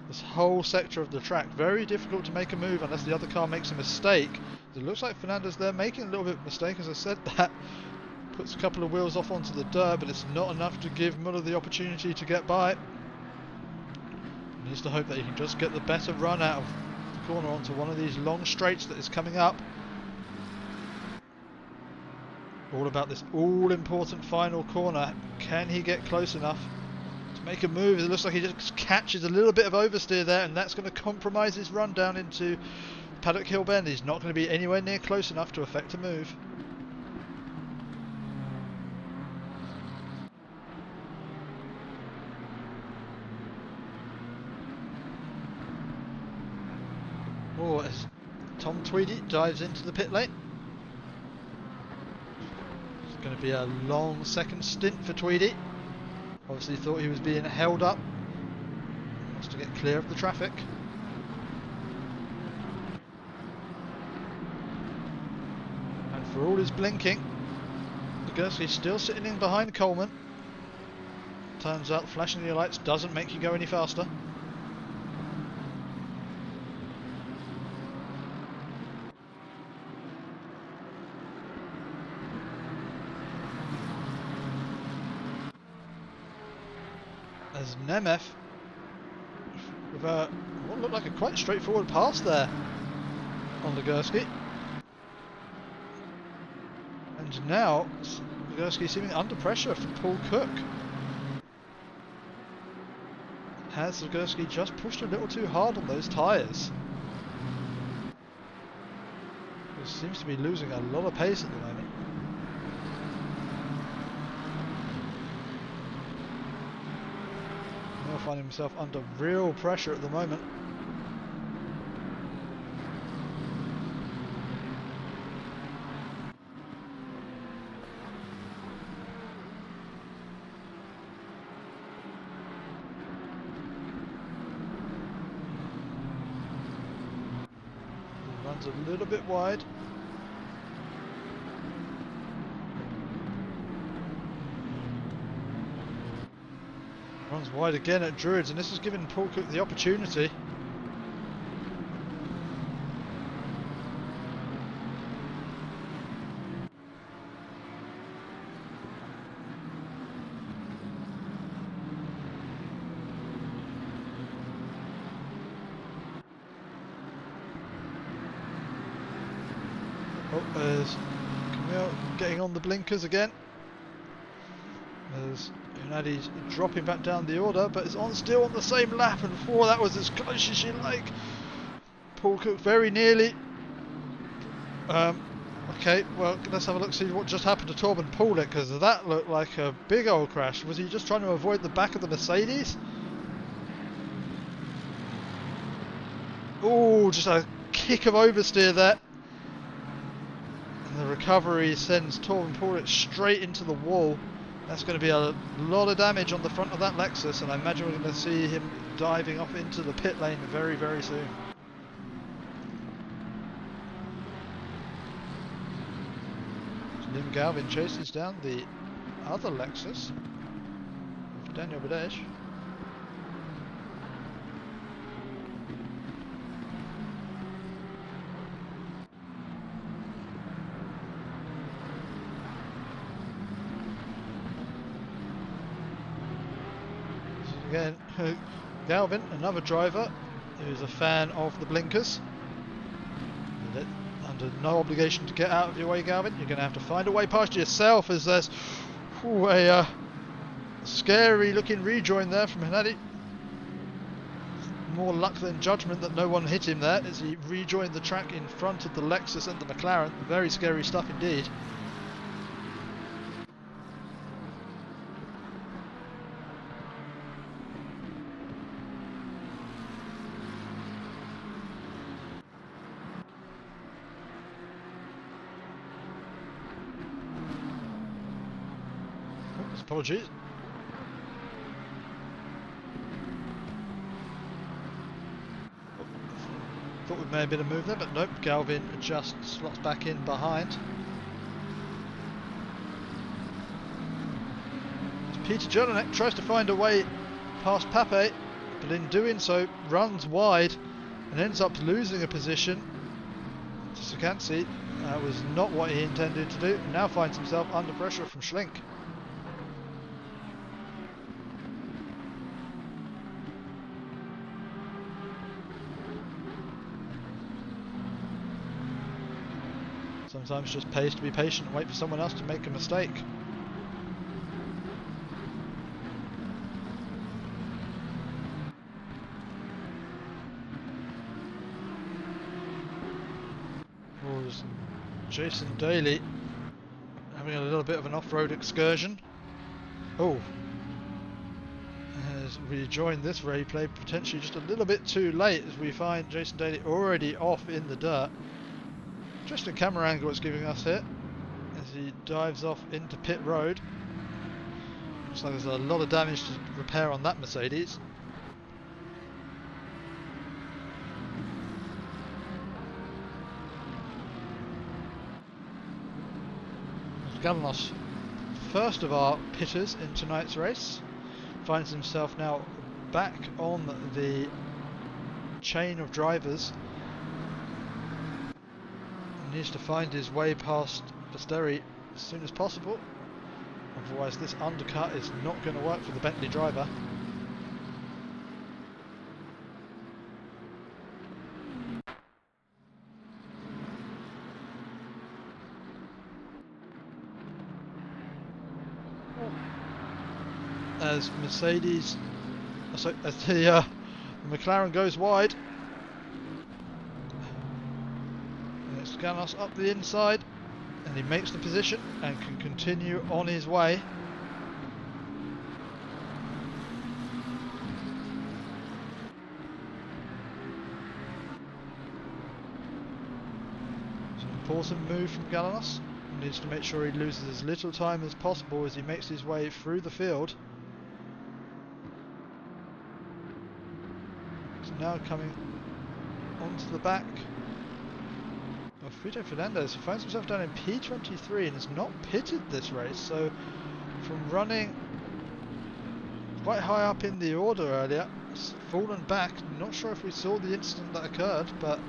This whole sector of the track, very difficult to make a move unless the other car makes a mistake. It looks like Fernando's there making a little bit of a mistake, as I said that. Puts a couple of wheels off onto the dirt, but it's not enough to give Muller the opportunity to get by. He needs to hope that he can just get the better run out of the corner onto one of these long straights that is coming up. All about this all-important final corner. Can he get close enough to make a move? It looks like he just catches a little bit of oversteer there, and that's going to compromise his run down into Paddock Hill Bend. He's not going to be anywhere near close enough to affect a move. Oh, as Tom Tweedy dives into the pit lane. It's going to be a long second stint for Tweedy. Obviously thought he was being held up. Wants to get clear of the traffic. And for all his blinking, Gursky's still sitting in behind Coleman. Turns out flashing the lights doesn't make you go any faster. As Nemeth, with what looked like a quite straightforward pass there on Gursky. And now Gursky seeming under pressure from Paul Cook. Has Gursky just pushed a little too hard on those tyres? He seems to be losing a lot of pace at the moment. Finding himself under real pressure at the moment. He runs a little bit wide. Runs wide again at Druids, and this is giving Paul Cook the opportunity. Oh, there's Camille getting on the blinkers again. There's Unadi's dropping back down the order, but it's still on the same lap, and before that was as close as you like. Paul Cook very nearly. Okay, well, let's have a look, see what just happened to Torben Paulik, because that looked like a big old crash. Was he just trying to avoid the back of the Mercedes? Oh, just a kick of oversteer there. And the recovery sends Torben Paulik straight into the wall. That's going to be a lot of damage on the front of that Lexus, and I imagine we're going to see him diving off into the pit lane very, very soon. Lim Galvin chases down the other Lexus of Daniel Badej. Again, Galvin, another driver who's a fan of the blinkers. Under no obligation to get out of your way, Galvin. You're going to have to find a way past yourself, as there's a scary looking rejoin there from Hannadi. More luck than judgment that no one hit him there as he rejoined the track in front of the Lexus and the McLaren. Very scary stuff indeed. Apologies. Thought we may have been a move there, but nope. Galvin just slots back in behind. Peter Jelinek tries to find a way past Pape, but in doing so runs wide and ends up losing a position to Sakansi. That was not what he intended to do. Now finds himself under pressure from Schlink. Sometimes just pays to be patient and wait for someone else to make a mistake. Jason Daly having a little bit of an off-road excursion. Oh, as we join this replay, potentially just a little bit too late, as we find Jason Daly already off in the dirt. Just a camera angle it's giving us here as he dives off into pit road. Looks like there's a lot of damage to repair on that Mercedes. Galanos, first of our pitters in tonight's race, finds himself now back on the chain of drivers. He needs to find his way past Basteri as soon as possible, otherwise this undercut is not going to work for the Bentley driver. As Mercedes, as the McLaren goes wide, and it's Ganos up the inside, and he makes the position and can continue on his way. It's an important move from Galanos. He needs to make sure he loses as little time as possible as he makes his way through the field. Now coming onto the back of Fito Fernandez, who finds himself down in P23 and has not pitted this race, so from running quite high up in the order earlier, it's fallen back. Not sure if we saw the incident that occurred, but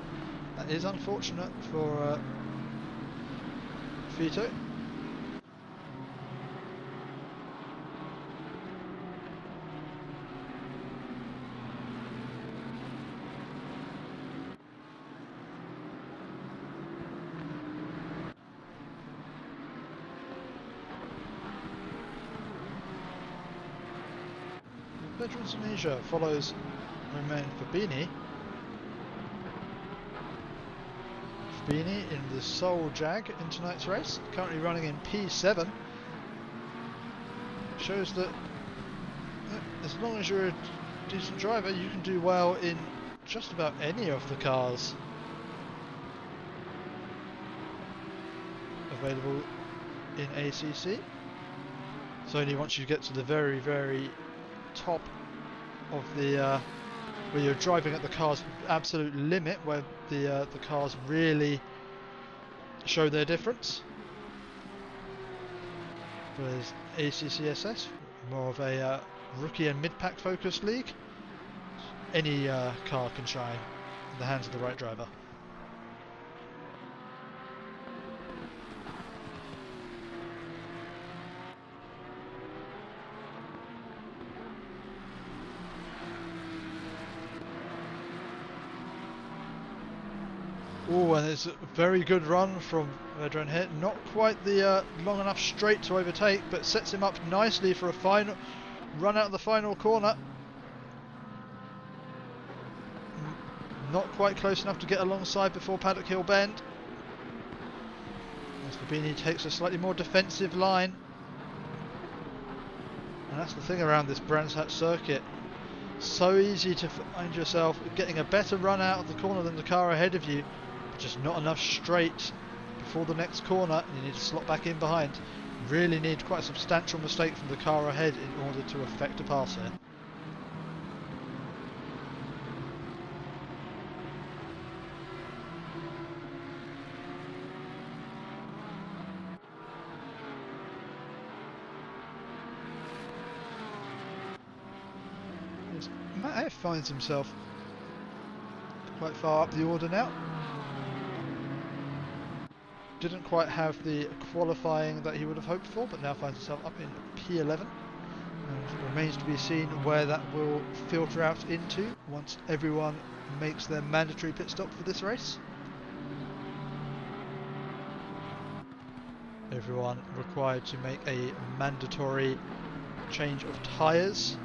that is unfortunate for Fito. Veteran Tunisia follows Romain Fabini. Fabini in the sole Jag in tonight's race, currently running in P7. Shows that as long as you're a decent driver, you can do well in just about any of the cars available in ACC. It's only once you get to the very, very top of the where you're driving at the car's absolute limit, where the cars really show their difference. Whereas ACCSS, more of a rookie and mid-pack focused league, any car can shine in the hands of the right driver. Oh, and it's a very good run from Vedran here. Not quite the long enough straight to overtake, but sets him up nicely for a final run out of the final corner. Not quite close enough to get alongside before Paddock Hill Bend. As Fabini takes a slightly more defensive line. And that's the thing around this Brands Hatch circuit. So easy to find yourself getting a better run out of the corner than the car ahead of you. Just not enough straight before the next corner, and you need to slot back in behind. Really need quite a substantial mistake from the car ahead in order to effect a pass here. As Matt F finds himself quite far up the order now. Didn't quite have the qualifying that he would have hoped for, but now finds himself up in P11. And it remains to be seen where that will filter out into once everyone makes their mandatory pit stop for this race. Everyone required to make a mandatory change of tyres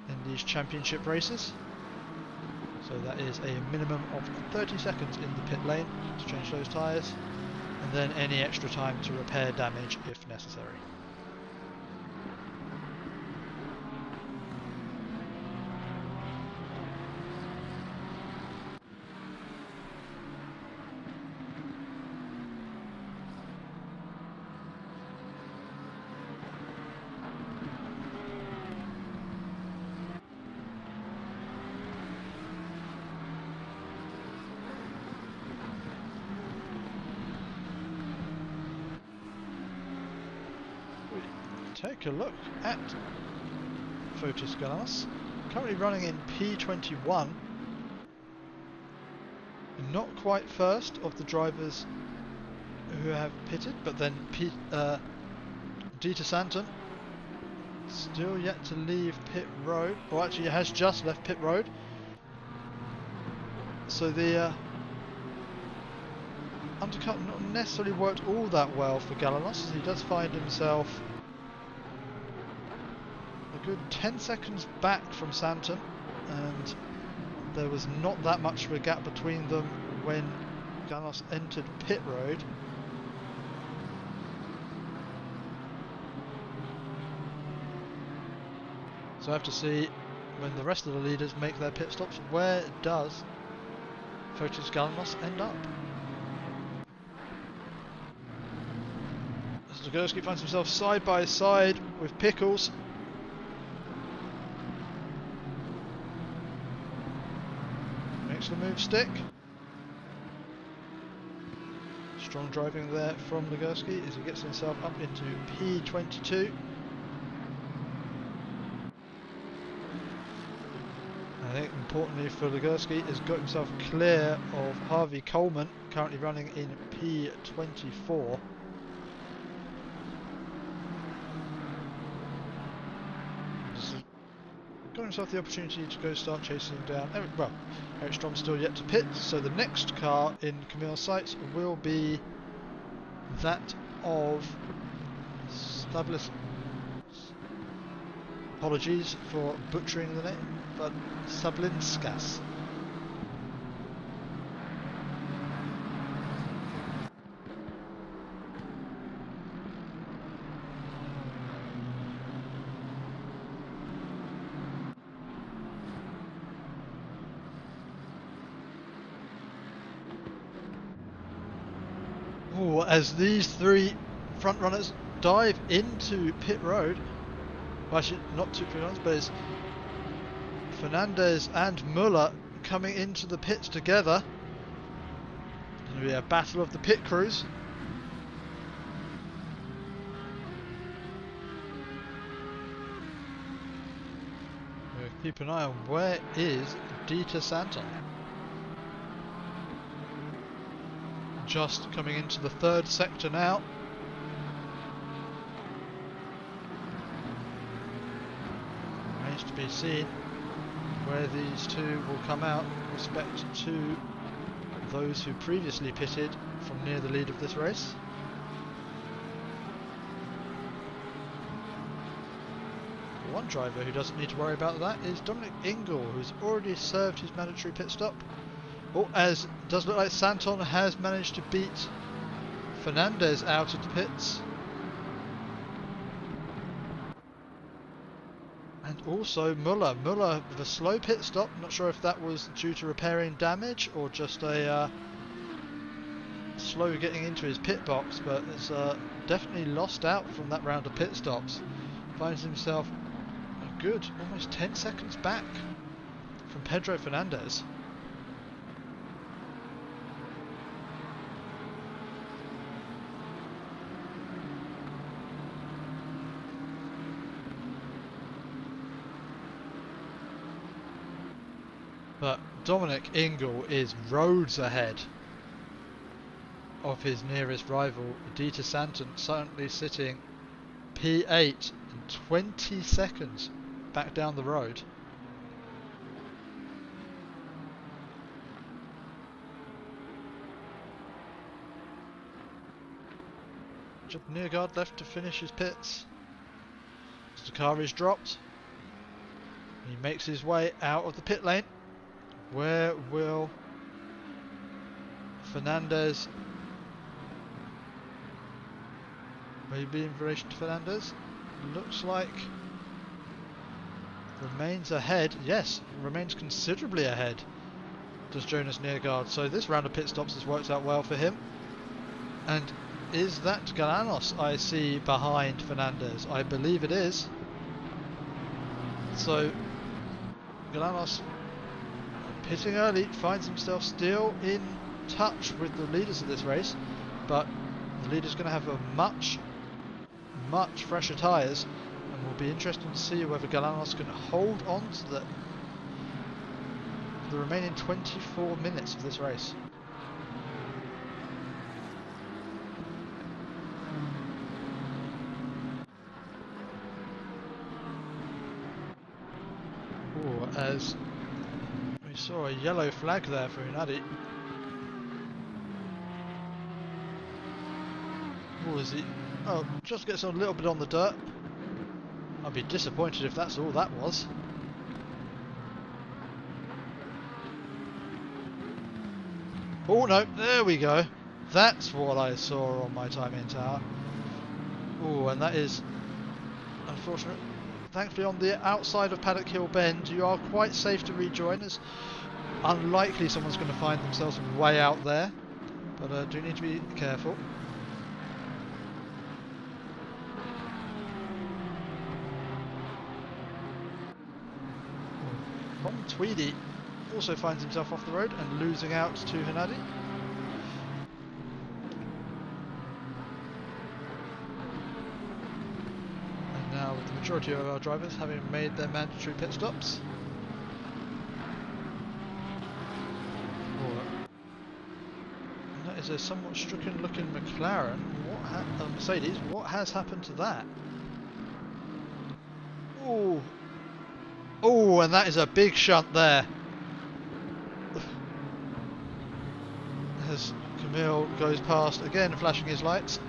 in these championship races. So that is a minimum of 30 seconds in the pit lane to change those tyres, and then any extra time to repair damage if necessary. Take a look at Fotis Galas, currently running in P21, not quite first of the drivers who have pitted, but then Dieter Santon still yet to leave pit road, or actually has just left pit road, so the undercut not necessarily worked all that well for Galanos, as he does find himself a good 10 seconds back from Santon, and there was not that much of a gap between them when Galanos entered pit road. So I have to see when the rest of the leaders make their pit stops, where does Fotis Galanos end up? As Zagorski finds himself side by side with Pickles. Makes the move stick. Strong driving there from Zagorski as he gets himself up into P22. I think importantly for Zagorski has got himself clear of Harvey Coleman, currently running in P24. Got himself the opportunity to go start chasing down Eric Strom's still yet to pit, so the next car in Camille's sights will be that of Stablis. Apologies for butchering the name, but Sablinskas. Oh, as these three front runners dive into pit road, well, actually not two pit runners, but it's Fernandez and Muller coming into the pits together. It's going to be a battle of the pit crews. We'll keep an eye on where is Dieter Santon. Just coming into the third sector now. Remains to be seen where these two will come out with respect to those who previously pitted from near the lead of this race. One driver who doesn't need to worry about that is Dominic Ingle, who's already served his mandatory pit stop. Oh, as it does look like Santon has managed to beat Fernandez out of the pits. And also Muller with a slow pit stop. Not sure if that was due to repairing damage or just a slow getting into his pit box, but it's definitely lost out from that round of pit stops. Finds himself a good almost 10 seconds back from Pedro Fernandez. But Dominic Ingle is roads ahead of his nearest rival, Dieter Santon, currently sitting P8 and 20 seconds back down the road. Just Neergaard left to finish his pits. As the car is dropped, he makes his way out of the pit lane. Where will Fernandez maybe in relation to Fernandez? Looks like remains ahead. Yes, remains considerably ahead, does Jonas Neergaard. So this round of pit stops has worked out well for him. And is that Galanos I see behind Fernandez? I believe it is. So Galanos, pitting early, finds himself still in touch with the leaders of this race, but the leader's going to have a much fresher tyres, and will be interesting to see whether Galanos can hold on to the remaining 24 minutes of this race. Ooh, as we saw a yellow flag there for Unadi. Or is he? Oh, just gets a little bit on the dirt. I'd be disappointed if that's all that was. Oh no, there we go. That's what I saw on my time in tower. Oh, and that is unfortunate. Thankfully on the outside of Paddock Hill Bend you are quite safe to rejoin, as unlikely someone's going to find themselves way out there, but do need to be careful. From Tweedy also finds himself off the road and losing out to Hanadi. And now with the majority of our drivers having made their mandatory pit stops. And that is a somewhat stricken looking McLaren. Mercedes, what has happened to that? Oh, oh, and that is a big shunt there. As Camille goes past, again flashing his lights.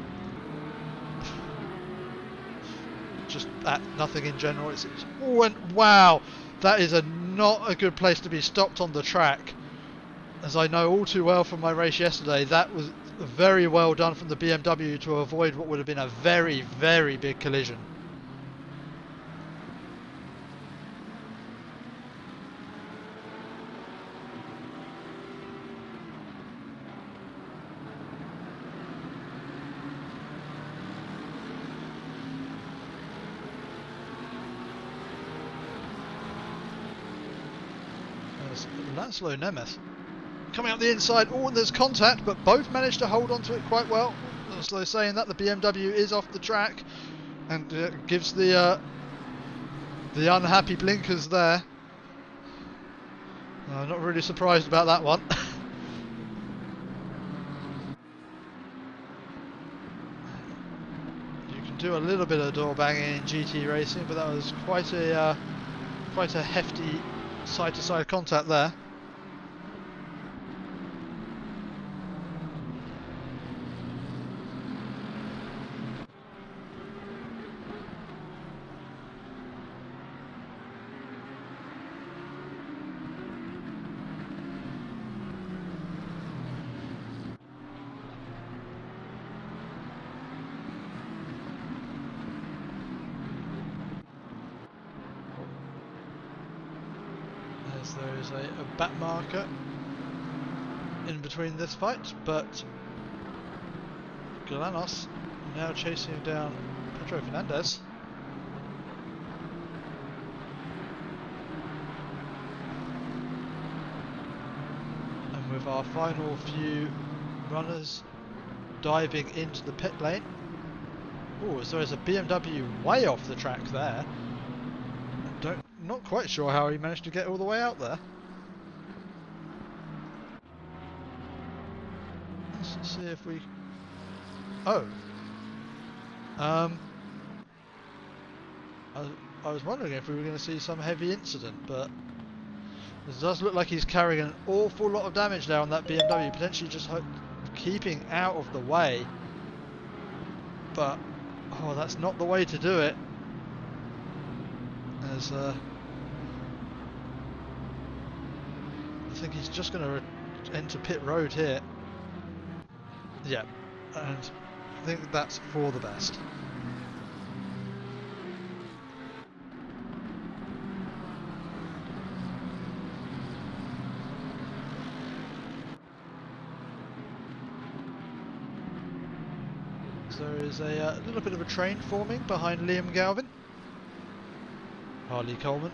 Just at nothing in general. Oh, and wow, that is not a good place to be stopped on the track. As I know all too well from my race yesterday, that was very well done from the BMW to avoid what would have been a very, very big collision. Laszlo Nemeth coming up the inside. Oh, and there's contact, but both managed to hold on to it quite well. Laszlo saying that the BMW is off the track, and gives the unhappy blinkers there. Not really surprised about that one. You can do a little bit of door banging in GT racing, but that was quite a hefty side-to-side contact there. There is a back marker in between this fight, but Galanos now chasing down Pedro Fernandez. And with our final few runners diving into the pit lane. Oh, so there's a BMW way off the track there. Not quite sure how he managed to get all the way out there. Let's see if we... Oh. Um, I was wondering if we were going to see some heavy incident, but it does look like he's carrying an awful lot of damage there on that BMW, potentially just keeping out of the way. But, oh, that's not the way to do it. As I think he's just going to enter pit road here. Yeah, and I think that's for the best. So there is a little bit of a train forming behind Liam Galvin. Harley Coleman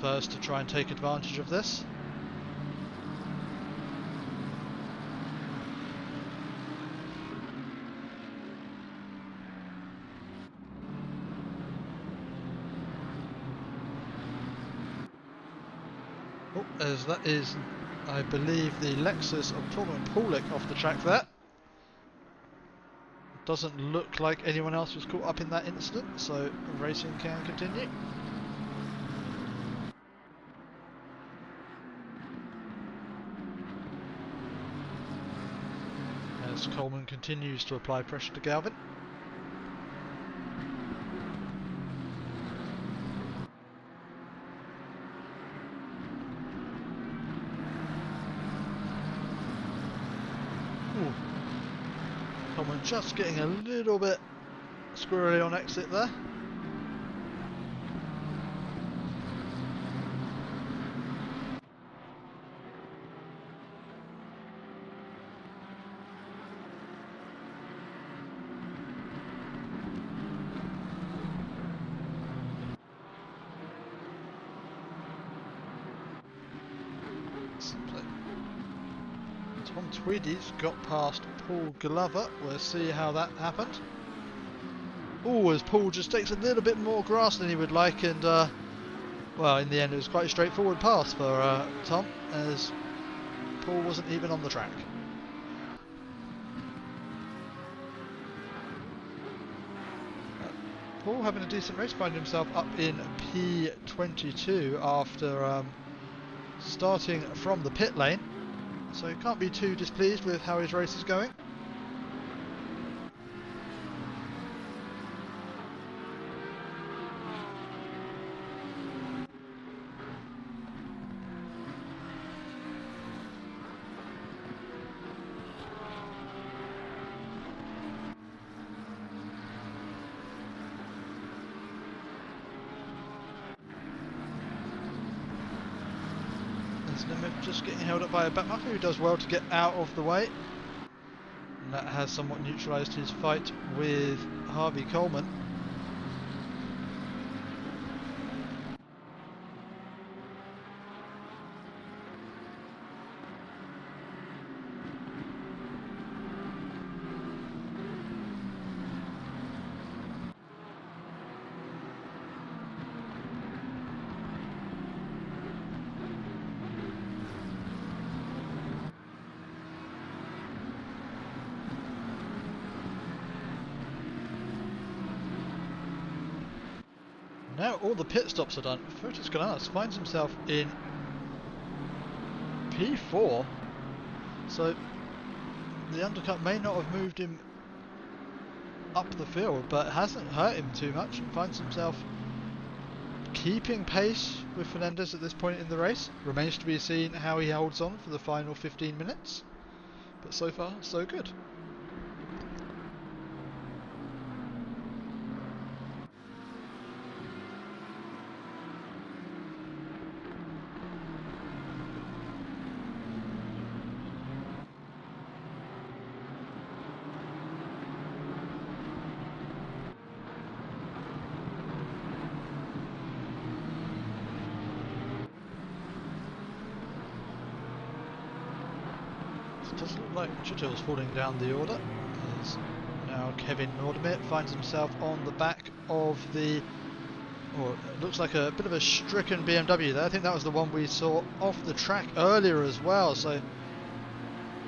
first to try and take advantage of this. Oh, as that is, I believe, the Lexus of Torben Paulik off the track there. Doesn't look like anyone else was caught up in that incident, so racing can continue. As Coleman continues to apply pressure to Galvin. Coleman just getting a little bit squirrely on exit there. Tom Tweedy's got past Paul Glover. We'll see how that happened. Oh, as Paul just takes a little bit more grass than he would like, and well, in the end it was quite a straightforward pass for Tom, as Paul wasn't even on the track. Paul, having a decent race, finding himself up in P22 after starting from the pit lane. So he can't be too displeased with how his race is going. Just getting held up by a backmarker who does well to get out of the way. And that has somewhat neutralised his fight with Harvey Coleman. Now all the pit stops are done. Fotis Gananas finds himself in P4, so the undercut may not have moved him up the field, but hasn't hurt him too much, and finds himself keeping pace with Fernandez at this point in the race. Remains to be seen how he holds on for the final 15 minutes, but so far so good. It does look like Chittil's falling down the order, as now Kevin Nordemir finds himself on the back of the, or it looks like a bit of a stricken BMW there. I think that was the one we saw off the track earlier as well, so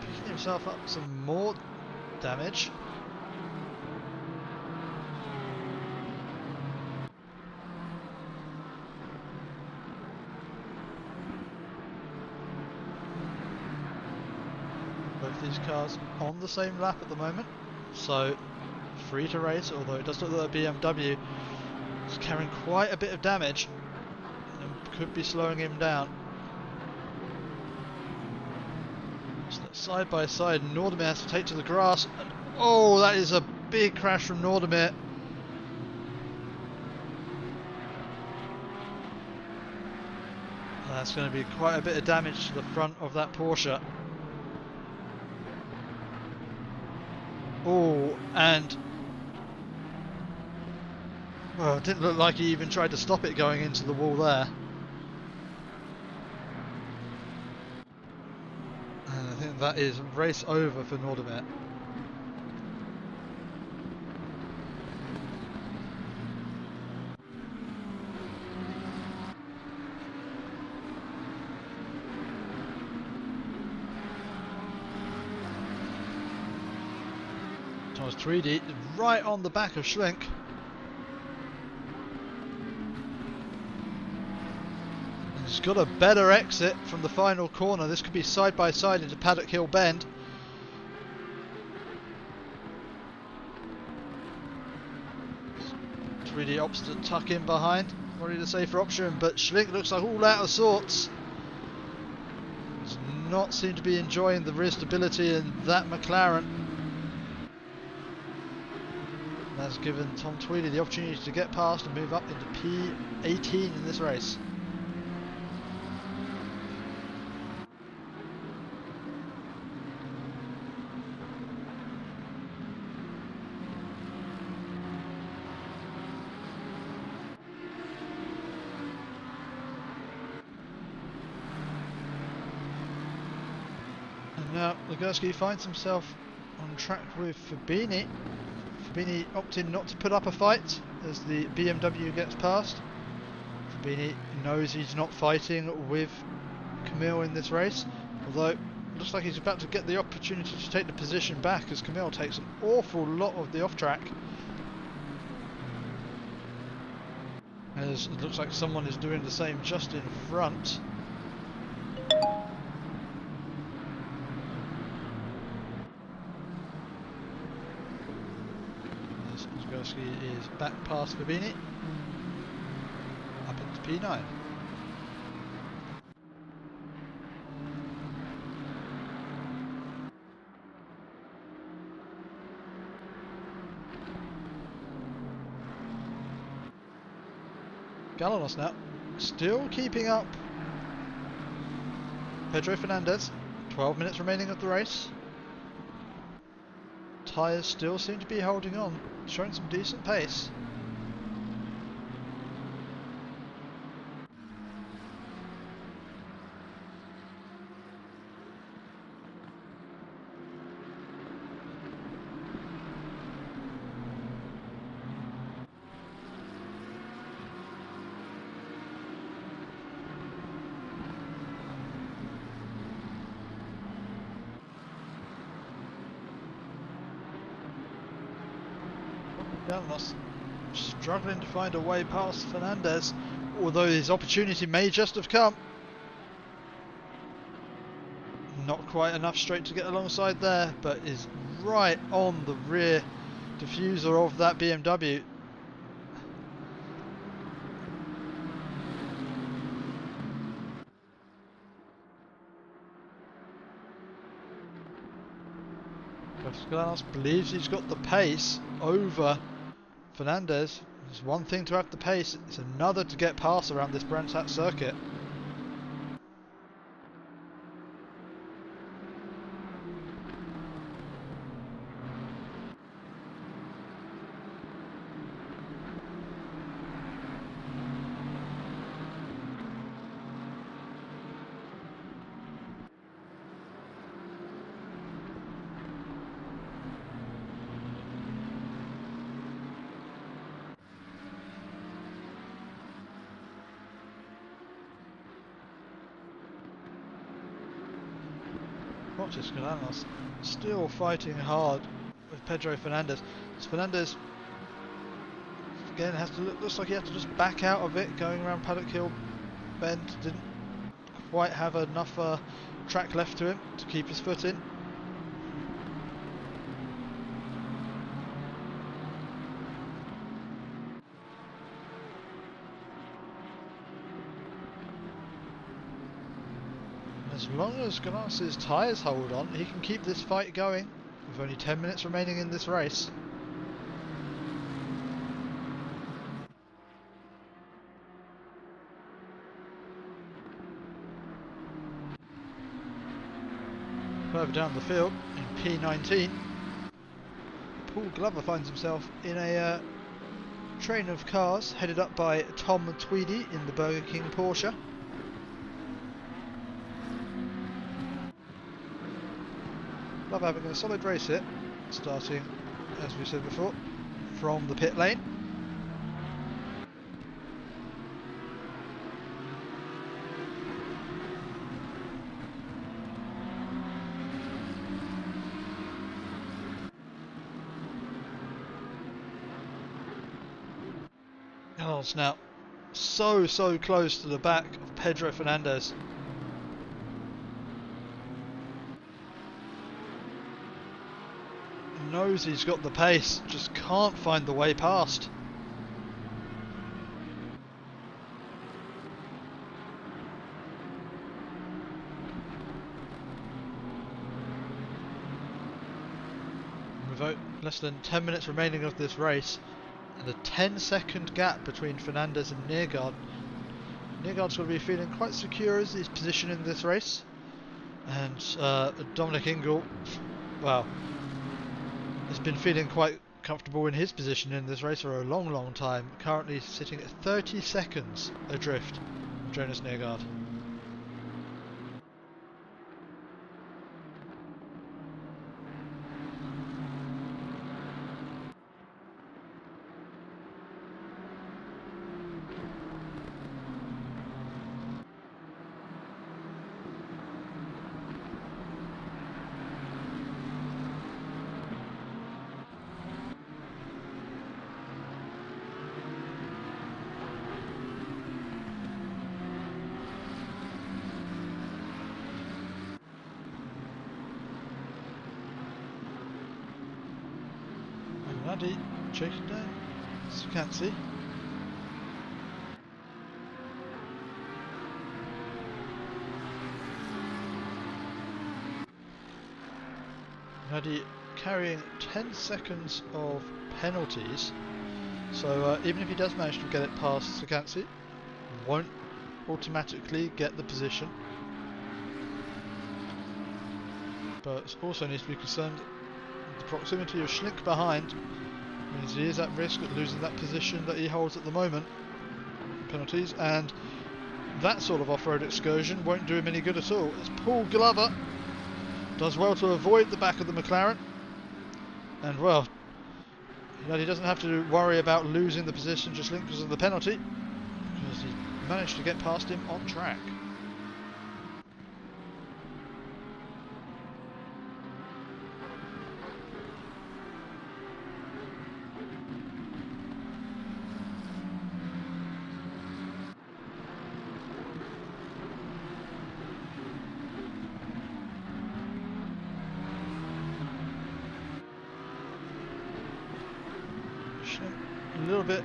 picking himself up some more damage. Both these cars on the same lap at the moment, so free to race, although it does look like the BMW is carrying quite a bit of damage and could be slowing him down. So that side by side, Nordemir has to take to the grass, and oh, that is a big crash from Nordemir. That's going to be quite a bit of damage to the front of that Porsche. Oh, and well, it didn't look like he even tried to stop it going into the wall there. And I think that is race over for Nordemir. Thomas Tweedy right on the back of Schlink. He's got a better exit from the final corner. This could be side by side into Paddock Hill Bend. Tweedy opts to tuck in behind. Probably the safer option, but Schlink looks like all out of sorts. Does not seem to be enjoying the rear stability in that McLaren. That's given Tom Tweedy the opportunity to get past and move up into P18 in this race. And now Legursky finds himself on track with Fabini. Fabini opting not to put up a fight as the BMW gets past. Fabini knows he's not fighting with Camille in this race, although it looks like he's about to get the opportunity to take the position back as Camille takes an awful lot of the off track. As it looks like someone is doing the same just in front. Legursky is back past Fabini, up into P9. Galanos now, still keeping up. Pedro Fernandez, 12 minutes remaining of the race. Tyres still seem to be holding on, showing some decent pace. Galanos struggling to find a way past Fernandez, although his opportunity may just have come. Not quite enough straight to get alongside there, but is right on the rear diffuser of that BMW. Galanos believes he's got the pace over Fernandez. It's one thing to have the pace, it's another to get past around this Brands Hatch circuit. Galanos still fighting hard Pedro Fernandez. So Fernandez again looks like he had to just back out of it, going around Paddock Hill bend. Didn't quite have enough track left to him to keep his foot in. As long as Ganas's tyres hold on, he can keep this fight going with only 10 minutes remaining in this race. Further down the field in P19, Paul Glover finds himself in a train of cars headed up by Tom Tweedy in the Burger King Porsche. Glover having a solid race here, starting, as we said before, from the pit lane. Oh, it's now so close to the back of Pedro Fernandez. Knows he's got the pace, just can't find the way past. With less than 10 minutes remaining of this race, and a 10-second gap between Fernandez and Neergaard. Neergaard's going to be feeling quite secure as his position in this race, and Dominic Ingle, well, has been feeling quite comfortable in his position in this race for a long time, currently sitting at 30 seconds adrift from Jonas Neergaard. Andy chasing down, as you can't see. Andy carrying 10 seconds of penalties, so even if he does manage to get it past Sakansi, won't automatically get the position. But also needs to be concerned the proximity of Schlick behind means he is at risk of losing that position that he holds at the moment. Penalties, and that sort of off-road excursion won't do him any good at all, as Paul Glover does well to avoid the back of the McLaren, and well, he doesn't have to worry about losing the position just because of the penalty, because he managed to get past him on track. A little bit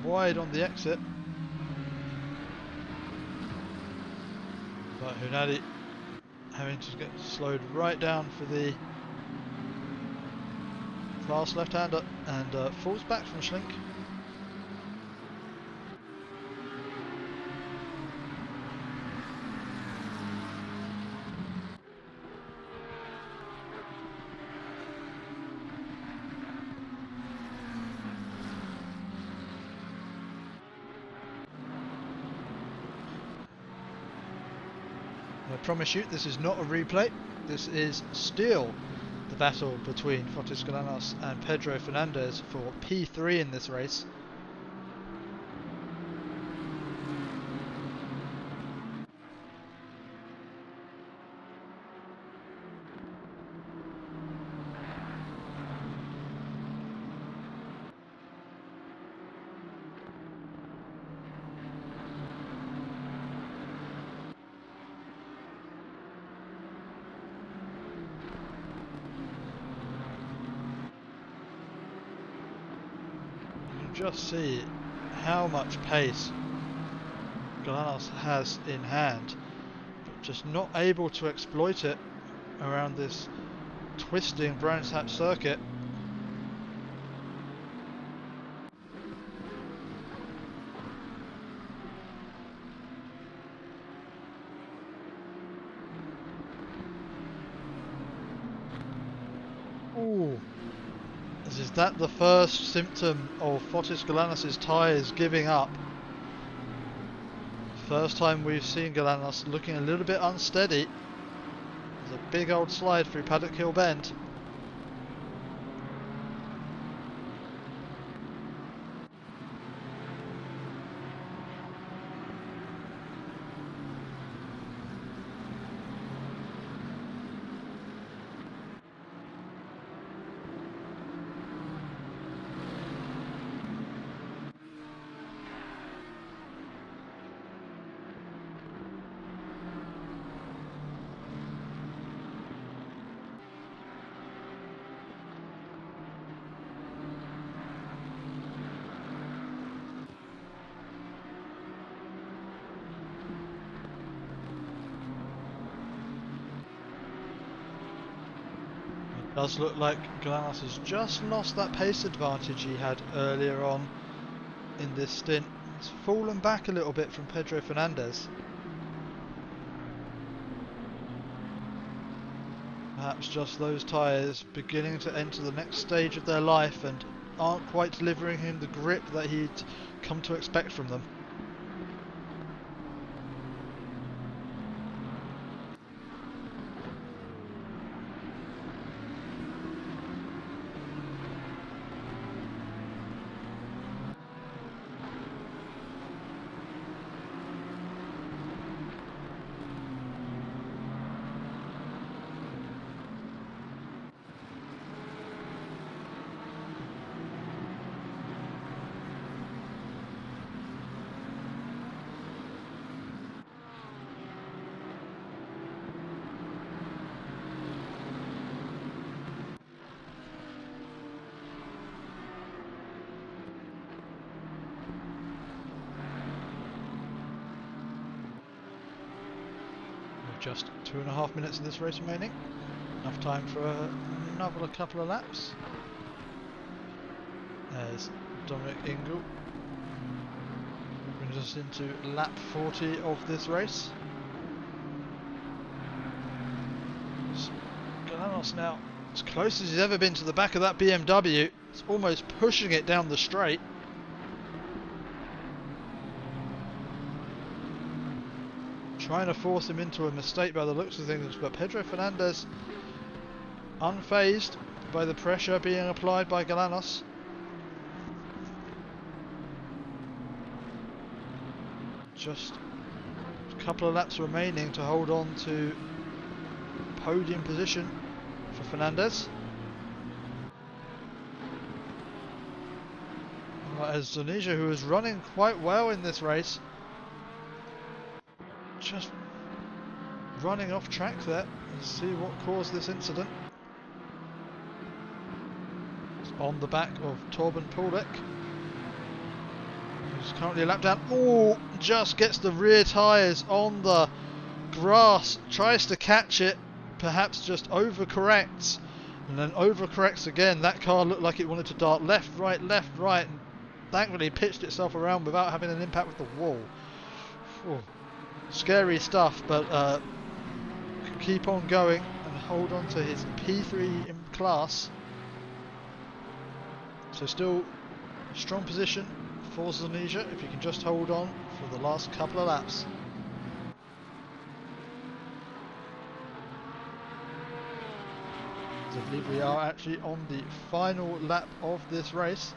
wide on the exit, but Hunadi having to get slowed right down for the fast left-hander, and falls back from Schlink. I promise you, this is not a replay. This is still the battle between Fotis Galanos and Pedro Fernandez for P3 in this race. just see how much pace Galanos has in hand, but just not able to exploit it around this twisting Brands Hatch circuit. Ooh. Is that the first symptom of Fotis Galanos' tyres giving up? First time we've seen Galanos looking a little bit unsteady. There's a big old slide through Paddock Hill Bend. Does look like Galanos has just lost that pace advantage he had earlier on in this stint. It's fallen back a little bit from Pedro Fernandez. Perhaps just those tyres beginning to enter the next stage of their life and aren't quite delivering him the grip that he'd come to expect from them. Just 2.5 minutes of this race remaining. Enough time for another couple of laps. There's Dominic Ingle. Brings us into lap 40 of this race. Galanos now as close as he's ever been to the back of that BMW. It's almost pushing it down the straight. Trying to force him into a mistake by the looks of things, but Pedro Fernandez unfazed by the pressure being applied by Galanos. Just a couple of laps remaining to hold on to podium position for Fernandez. As Zonija, who is running quite well in this race, just running off track there. Let's see what caused this incident. It's on the back of Torben Poulbeck, who's currently a lap down. Oh, just gets the rear tyres on the grass, tries to catch it, perhaps just overcorrects, and then overcorrects again. That car looked like it wanted to dart left, right, and thankfully pitched itself around without having an impact with the wall. Whew. Scary stuff, but can keep on going and hold on to his P3 in class. So still strong position for Zonija if he can just hold on for the last couple of laps. So I believe we are actually on the final lap of this race.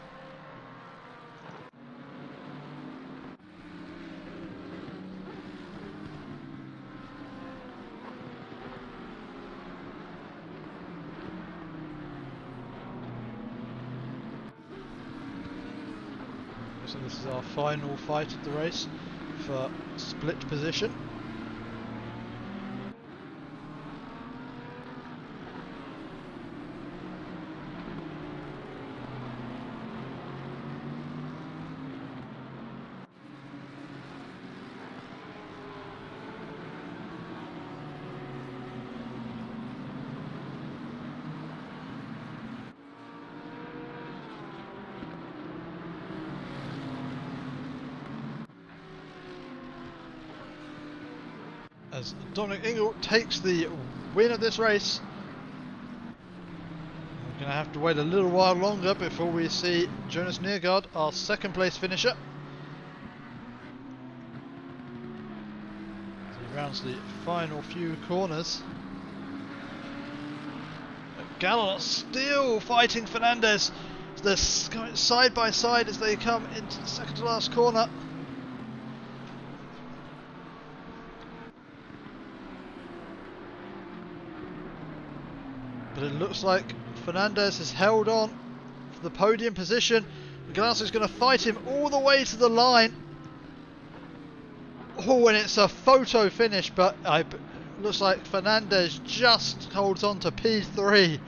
So this is our final fight of the race for split position. as Dominic Ingle takes the win of this race. We're going to have to wait a little while longer before we see Jonas Niergaard, our second place finisher. As he rounds the final few corners. Gallon still fighting Fernandez. They're going side by side as they come into the second to last corner. But it looks like Fernandez has held on for the podium position. Ganassi is going to fight him all the way to the line. Oh, and it's a photo finish, but it looks like Fernandez just holds on to P3.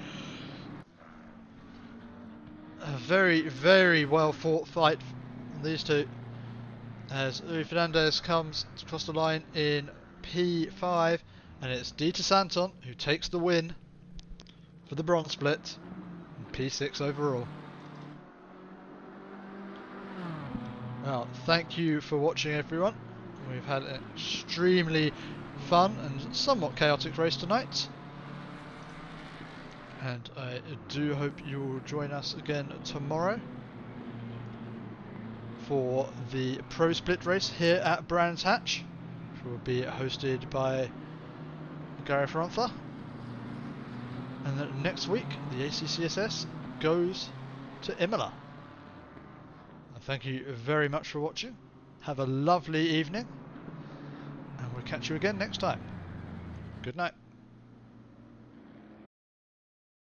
A very, very well fought fight from these two. As Luis Fernandez comes across the line in P5, and it's Dieter Santon who takes the win for the bronze split, and P6 overall. Well, thank you for watching, everyone. We've had an extremely fun and somewhat chaotic race tonight, and I do hope you will join us again tomorrow for the Pro Split race here at Brands Hatch, which will be hosted by Gary Ferrantha. And then next week, the ACCSS goes to Imola. And thank you very much for watching. Have a lovely evening, and we'll catch you again next time. Good night.